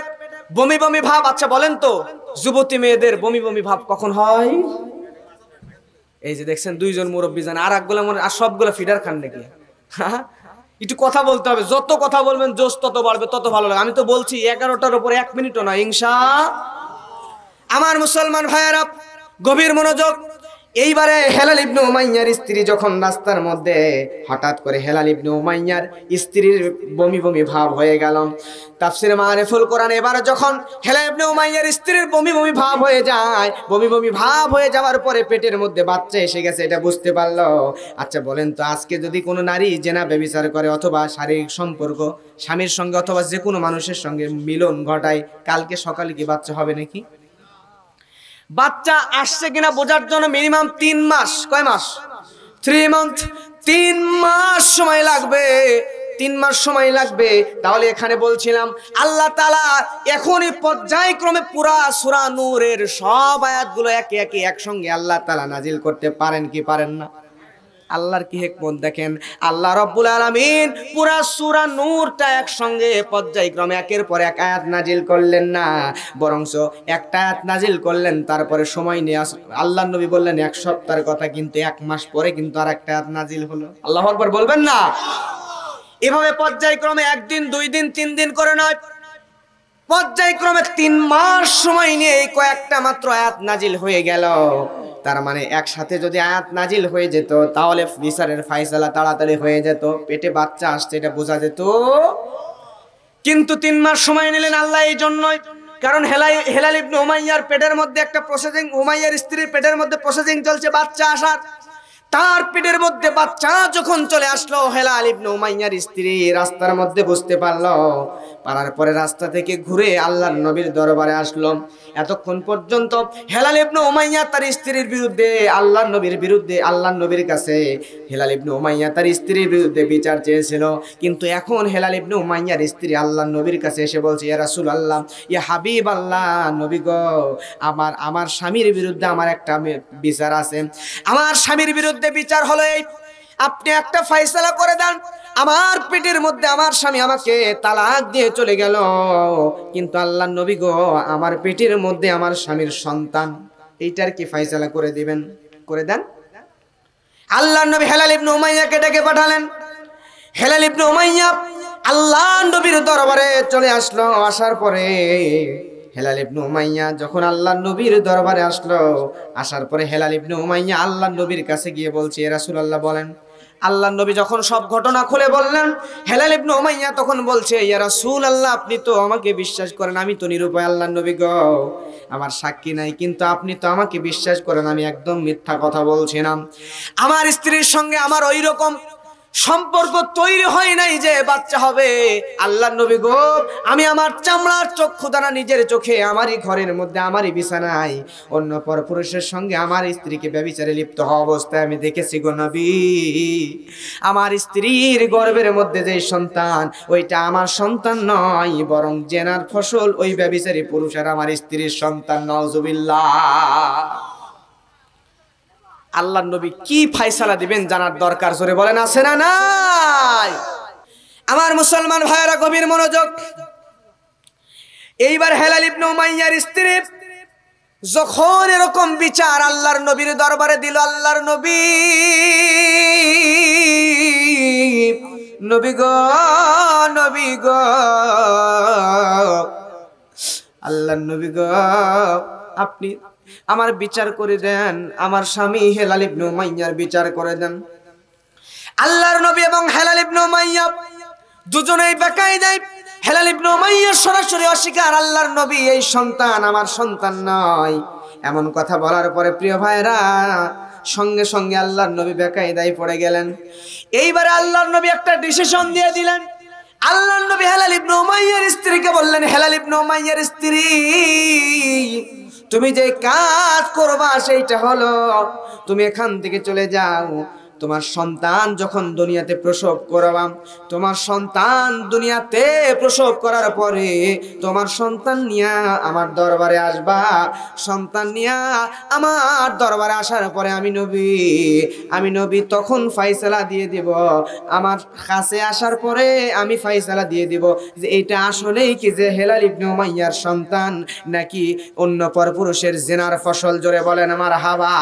বমি বমি ভাব। আচ্ছা বলেন তো, যুবতী মেয়েদের বমি বমি ভাব কখন হয়? এই যে দেখছেন দুইজন মুরব্বী জান, আর একগুলো মনে, আর সবগুলো ফিডার খান নাকি? একটু কথা বলতে হবে, যত কথা বলবেন জোশ তত বাড়বে, তত ভালো লাগে। আমি তো বলছি 11টার উপরে 1 মিনিটও না, ইনশাআল্লাহ। আমার মুসলমান ভাইয়েরা, গভীর মনোযোগ। এইবারে হেলাল ইবনে উমাইয়ার স্ত্রী যখন রাস্তার মধ্যে হঠাৎ করে হেলাল ইবনে উমাইয়ার স্ত্রীর বমি বমি ভাব হয়ে গেল। তাফসীরে মারিফুল কোরআন এবার যখন হেলাল ইবনে উমাইয়ার স্ত্রীর বমি বমি ভাব হয়ে যায়, বমি বমি ভাব হয়ে যাওয়ার পরে পেটের মধ্যে বাচ্চা এসে গেছে, এটা বুঝতে পারলো। আচ্ছা বলেন তো, আজকে যদি কোনো নারী জেনা ব্যভিচার করে অথবা শারীরিক সম্পর্ক স্বামীর সঙ্গে অথবা যে কোনো মানুষের সঙ্গে মিলন ঘটায়, কালকে সকালে কি বাচ্চা হবে নাকি? বাচ্চা আসছে কিনা বোঝার জন্য মিনিমাম 3 মাস, কয় মাস? 3 মান্থ, 3 মাস সময় লাগবে, 3 মাস সময় লাগবে। তাহলে এখানে বলছিলাম আল্লাহ তাআলা এখনই পর্যায়ক্রমে পুরা সূরা নূরের সব আয়াতগুলো একে একে একসঙ্গে আল্লাহ তাআলা নাজিল করতে পারেন কি পারেন না? আল্লাহর কি হিকমত দেখেন, আল্লাহ রাব্বুল আলামিন পুরা সূরা নূরটা একসঙ্গে পর্যায়ক্রমে একের পর এক আয়াত নাজিল করলেন না, বরংস একটা আয়াত নাজিল করলেন, তারপরে সময় নিয়ে আল্লাহর নবী বললেন 1 সপ্তাহের কথা, কিন্তু 1 মাস পরে কিন্তু আরেকটা আয়াত নাজিল হলো। আল্লাহু আকবার বলবেন না? এভাবে পর্যায়ক্রমে 1 দিন 2 দিন 3 দিন করে নয়, পর্যায়ক্রমে 3 মাস সময় নিয়ে এই কয়েকটা মাত্র আয়াত নাজিল হয়ে গেল। তার মানে একসাথে যদি আয়াত নাজিল হয়ে যেত তাহলে বিচারের ফায়সালা তাড়াতাড়ি হয়ে যেত, পেটে বাচ্চা আসছে এটা বোঝা যেত। কিন্তু 3 মাস সময় নিলেন আল্লাহ এই জন্যই, কারণ হেলাল ইবনে উমাইয়ার পেটের মধ্যে একটা প্রসেসিং, উমাইয়ার স্ত্রীর পেটের মধ্যে প্রসেসিং চলছে বাচ্চা আসার। তার পেটের মধ্যে বাচ্চা যখন চলে আসলো, হেলাল ইবনে উমাইয়ার স্ত্রী রাস্তার মধ্যে বুঝতে পারলো, পারার পরে রাস্তা থেকে ঘুরে আল্লাহর নবীর দরবারে আসলো। এতক্ষণ পর্যন্ত হেলাল ইবনে উমাইয়া তার স্ত্রীর বিরুদ্ধে, আল্লাহর নবীর বিরুদ্ধে, আল্লাহর নবীর কাছে হেলাল ইবনে উমাইয়া তার স্ত্রীর বিরুদ্ধে বিচার চেয়েছিল, কিন্তু এখন হেলাল ইবনে উমাইয়ার স্ত্রী আল্লাহর নবীর কাছে এসে বলছে, ইয়া রাসূলুল্লাহ, ইয়া হাবিবাল্লাহ, নবী গো, আমার স্বামীর বিরুদ্ধে আমার একটা বিচার আছে, আমার স্বামীর বিরুদ্ধে বিচার হলো এই, আপনি একটা ফয়সালা করে দেন। আমার পেটের মধ্যে আমার স্বামী আমাকে তালাক দিয়ে চলে গেল, কিন্তু আল্লাহর নবী গো, আমার পেটের মধ্যে আমার স্বামীর সন্তান, এইটার কি ফয়সালা করে দিবেন, করে দেন। আল্লাহর নবী হেলাল ইবনে উমাইয়াকে ডেকে পাঠালেন। হেলাল ইবনে উমাইয়া আল্লাহর নবীর দরবারে চলে আসলো। আসার পরে হেলাল ইবনে উমাইয়া যখন আল্লাহর নবীর দরবারে আসলো, আসার পরে হেলাল ইবনে উমাইয়া আল্লাহর নবীর কাছে গিয়ে বলছে, ইয়া রাসূলুল্লাহ বলেন। আল্লাহর নবী যখন সব ঘটনা খুলে বললেন, হেলাল ইবনে উমাইয়া তখন বলছে, ইয়া রাসূলুল্লাহ, আপনি তো আমাকে বিশ্বাস করেন, আমি তো নিরুপায় আল্লাহর নবী গো, আমার সাক্ষী নাই, কিন্তু আপনি তো আমাকে বিশ্বাস করেন, আমি একদম মিথ্যা কথা বলছি না। আমার স্ত্রীর সঙ্গে আমার ওই রকম সম্পর্ক তৈরি হয় নাই যে বাচ্চা হবে। আল্লাহর নবী গো, আমি আমার চামড়ার চক্ষু দ্বারা নিজের চোখে আমারই ঘরের মধ্যে আমারই বিছানায় অন্য পরপুরুষের সঙ্গে আমার স্ত্রীকে ব্যভিচারে লিপ্ত হওয়া অবস্থায় আমি দেখেছি গো নবী। আমার স্ত্রীর গর্ভের মধ্যে যে সন্তান, ওইটা আমার সন্তান নয়, বরং জেনার ফসল ওই ব্যভিচারী পুরুষ আর আমার স্ত্রীর সন্তান, নাউজুবিল্লাহ। আল্লাহর নবী কি ফয়সালা দিবেন জানার দরকার, জোরে বলেন আছে না নাই? আমার মুসলমান ভাইয়েরা গভীর মনোযোগ। এইবার হেলাল ইবনে উমাইয়ার স্ত্রী যখন এরকম বিচার আল্লাহর নবীর দরবারে দিল, আল্লাহর নবী, নবী গো, নবী গো, আল্লাহর নবী গো, আপনি আমার বিচার করে দেন, আমার স্বামী হেলাল ইবনে উমাইয়ার বিচার করে দেন। আল্লাহর নবী এবং হেলাল ইবনে উমাইয়া দুজনেই বেকায়দায়, হেলাল ইবনে উমাইয়া সরাসরি অস্বীকার, আল্লাহর নবী, এই সন্তান আমার সন্তান নয়। এমন কথা বলার পরে প্রিয় ভাইরা সঙ্গে সঙ্গে আল্লাহর নবী বেকায়দায় পড়ে গেলেন। এইবারে আল্লাহর নবী একটা ডিসিশন দিয়ে দিলেন। আল্লাহর নবী হেলাল ইবনে উমাইয়ার স্ত্রীকে বললেন, হেলাল ইবনে উমাইয়ার স্ত্রী, তুমি যে কাজ করবা সেইটা হলো, তুমি এখান থেকে চলে যাও। তোমার সন্তান যখন দুনিয়াতে প্রসব করবা, তোমার সন্তান দুনিয়াতে প্রসব করার পরে তোমার সন্তান নিয়ে আমার দরবারে আসবা। সন্তান নিয়ে আমার দরবারে আসার পরে আমি নবী তখন ফয়সালা দিয়ে দিব। আমার কাছে আসার পরে আমি ফয়সালা দিয়ে দিব যে এটা আসলেই কি যে হেলাল ইবনে উমাইয়ার সন্তান নাকি অন্য পরপুরুষের জিনার ফসল, জোরে বলেন মারহাবা।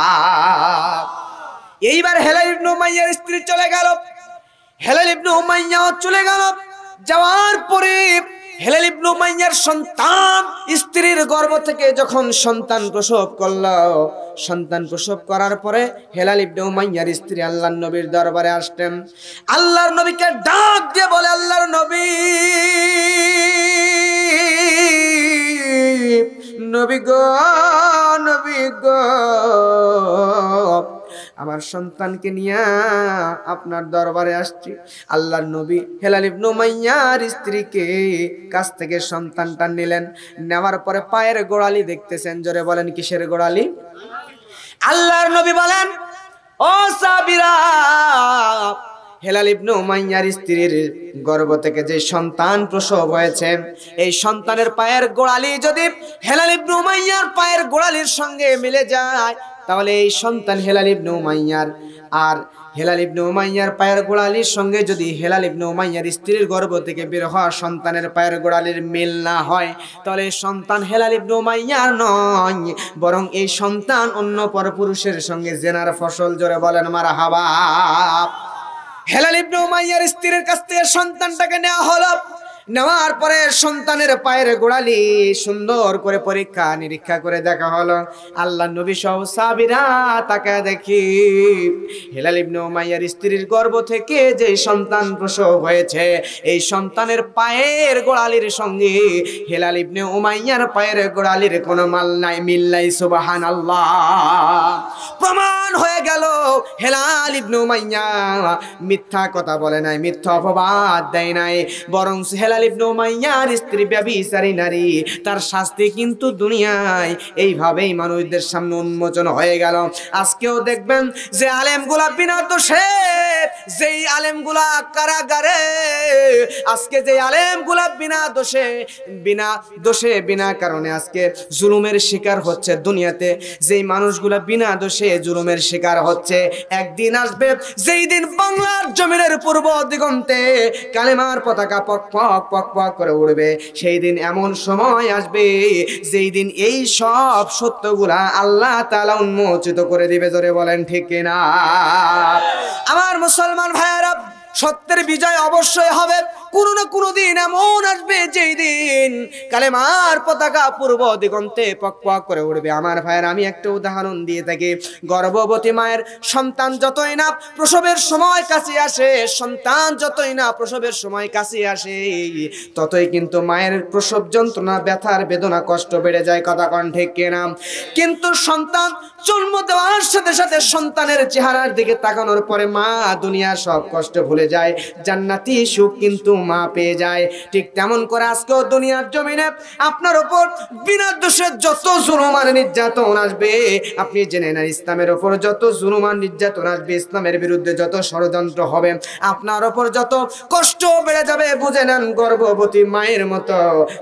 এইবার হেলাল ইবনে উমাইয়ার স্ত্রী চলে গেল, হেলাল ইবনে উমাইয়াও চলে গেল। যাওয়ার পরে হেলাল ইবনে উমাইয়ার সন্তান স্ত্রীর গর্ভ থেকে যখন সন্তান প্রসব করলো, সন্তান প্রসব করার পরে হেলাল ইবনে উমাইয়ার স্ত্রী আল্লাহর নবীর দরবারে আসলেন। আল্লাহর নবীকে ডাক দিয়ে বলে, আল্লাহর নবী, নবী গো, নবী গো, আমার সন্তানকে নিয়ে আপনার দরবারে আসছি। আল্লাহর নবী হেলাল ইবনে উমাইয়ার স্ত্রীকে কাছ থেকে সন্তানটা নিলেন। নেওয়ার পরে পায়ের গোড়ালি দেখতেছেন। জোরে বলেন, কিসের গোড়ালি? আল্লাহর নবী বলেন, ও সাহাবীরা, হেলাল ইবনে উমাইয়ার স্ত্রীর গর্ভ থেকে যে সন্তান প্রসব হয়েছে, এই সন্তানের পায়ের গোড়ালি যদি হেলাল ইবনে উমাইয়ার পায়ের গোড়ালির সঙ্গে মিলে যায়, তাহলে এই সন্তান হেলাল ইবনে উমাইয়ার। আর হেলাল ইবনে উমাইয়ার পায়ের গোড়ালির সঙ্গে যদি হেলাল ইবনে উমাইয়ার স্ত্রীর গর্ভ থেকে বের হওয়া সন্তানের পায়ের গোড়ালির মিল না হয়, তাহলে এই সন্তান হেলাল ইবনে উমাইয়ার নয়, বরং এই সন্তান অন্য পরপুরুষের সঙ্গে জেনার ফসল। জোরে বলেন মারহাবা। হেলাল ইবনে উমাইয়ার স্ত্রীর কাছ থেকে সন্তানটাকে নেওয়া হলো। নেওয়ার পরে সন্তানের পায়ের গোড়ালি সুন্দর করে পরীক্ষা নিরীক্ষা করে দেখা হলো। আল্লাহ নবী সহ সাহাবীরা তাকায় দেখি হেলাল ইবনে উমাইয়ার স্ত্রীর গর্ভ থেকে যে সন্তান প্রসব হয়েছে, এই সন্তানের পায়ের গোড়ালির সঙ্গে হেলাল ইবনে উমাইয়ার পায়ের গোড়ালির কোনো মিল নাই। সুবহানাল্লাহ। প্রমাণ হয়ে গেল হেলাল ইবনে উমাইয়া মিথ্যা কথা বলে নাই, মিথ্যা অপবাদ দেয় নাই, বরং হেলাল ইবনে উমাইয়ার স্ত্রী ব্যভিচারী নারী, তার শাস্তি কিন্তু দুনিয়ায় এইভাবেই মানুষদের সামনে উন্মোচন হয়ে গেল। আজকেও দেখবেন যে আলেমগুলা বিনা দোষে, যেই আলেমগুলা কারাগারে, আজকে যে আলেমগুলা বিনা দোষে বিনা কারণে আজকে জুলুমের শিকার হচ্ছে দুনিয়াতে, যেই মানুষগুলা বিনা দোষে জুলুমের শিকার হচ্ছে, একদিন আসবে যেই দিন বাংলার জমিনের পূর্ব দিগন্তে কালেমার পতাকা পক পক পক পক করে উড়বে। সেই দিন এমন সময় আসবে যেই দিন এই সব সত্যগুলা আল্লাহ তাআলা উন্মোচিত করে দিবে। জোরে বলেন ঠিক কিনা? আমার মুসলমান ভাইয়েরা, সত্যের বিজয় অবশ্যই হবে। কোনো না কোনো দিন এমন আসবে যেই দিন কালেমার পতাকা পূর্ব দিগন্তে পক পক করে উঠবে। আমার ভাইয়ের, আমি একটা উদাহরণ দিয়ে থাকি। গর্ভবতী মায়ের সন্তান যতই না প্রসবের সময় কাছে আসে, সন্তান যতই না প্রসবের সময় কাছে আসে, ততই কিন্তু মায়ের প্রসব যন্ত্রণা, ব্যথার বেদনা, কষ্ট বেড়ে যায়। কথা কোন ঠিক কিনা? কিন্তু সন্তান জন্ম দেওয়ার সাথে সাথে সন্তানের চেহারার দিকে তাকানোর পরে মা দুনিয়ার সব কষ্ট ভুলে যায়, জান্নাতি সুখ কিন্তু মা পেয়ে যায়। ঠিক তেমন করে আজকেও দুনিয়ার জমিনে আপনার উপর বিনা দোষে যত জুলুম আর নির্যাতন আসবে, আপনি জেনে নেন ইসলামের উপর যত জুলুম আর নির্যাতন আসবে, ইসলামের বিরুদ্ধে যত ষড়যন্ত্র হবে, আপনার উপর যত কষ্ট বেড়ে যাবে, বুঝে নেন গর্ভবতী মায়ের মতো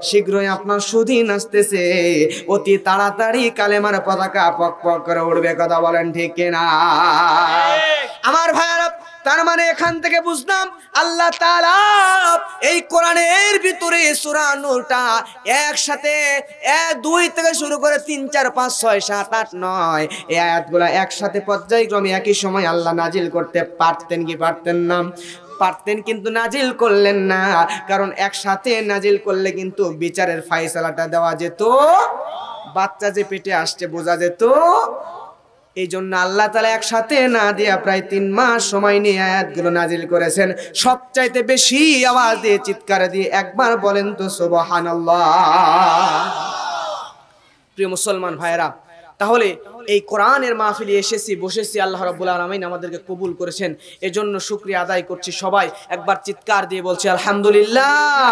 শীঘ্রই আপনার সুদিন আসতেছে। অতি তাড়াতাড়ি কালেমার পতাকা পক পক করে উঠবে। কথা বলেন ঠিক কিনা? আমার ভাইরা, তার মানে এখান থেকে বুঝলাম আল্লাহ তাআলা এই কোরআনের ভিতরে সূরা নূরটা একসাথে 1-2 থেকে শুরু করে 3, 4, 5, 6, 7, 8, 9 এই আয়াতগুলো একসাথে পর্যায়ক্রমে একই সময় আল্লাহ নাজিল করতে পারতেন কি পারতেন না? পারতেন, কিন্তু নাজিল করলেন না। কারণ একসাথে নাজিল করলে কিন্তু বিচারের ফয়সালাটা দেওয়া যেত, বাচ্চা যে পেটে আসছে বোঝা যেত। এই জন্য আল্লাহ তাআলা একসাথে না দিয়ে প্রায় 3 মাস সময় নিয়ে আয়াতগুলো নাজিল করেছেন। সবচাইতে বেশি আওয়াজ দিয়ে চিৎকার দিয়ে একবার বলেন তো সুবহানাল্লাহ। প্রিয় মুসলমান ভাইরা, তাহলে এই কোরআনের মাহফিলে এসেছি, বসেছি, আল্লাহ রাব্বুল আলামিন আমাদেরকে কবুল করেছেন, এজন্য শুকরিয়া আদায় করছি। সবাই একবার চিৎকার দিয়ে বলছি আলহামদুলিল্লাহ।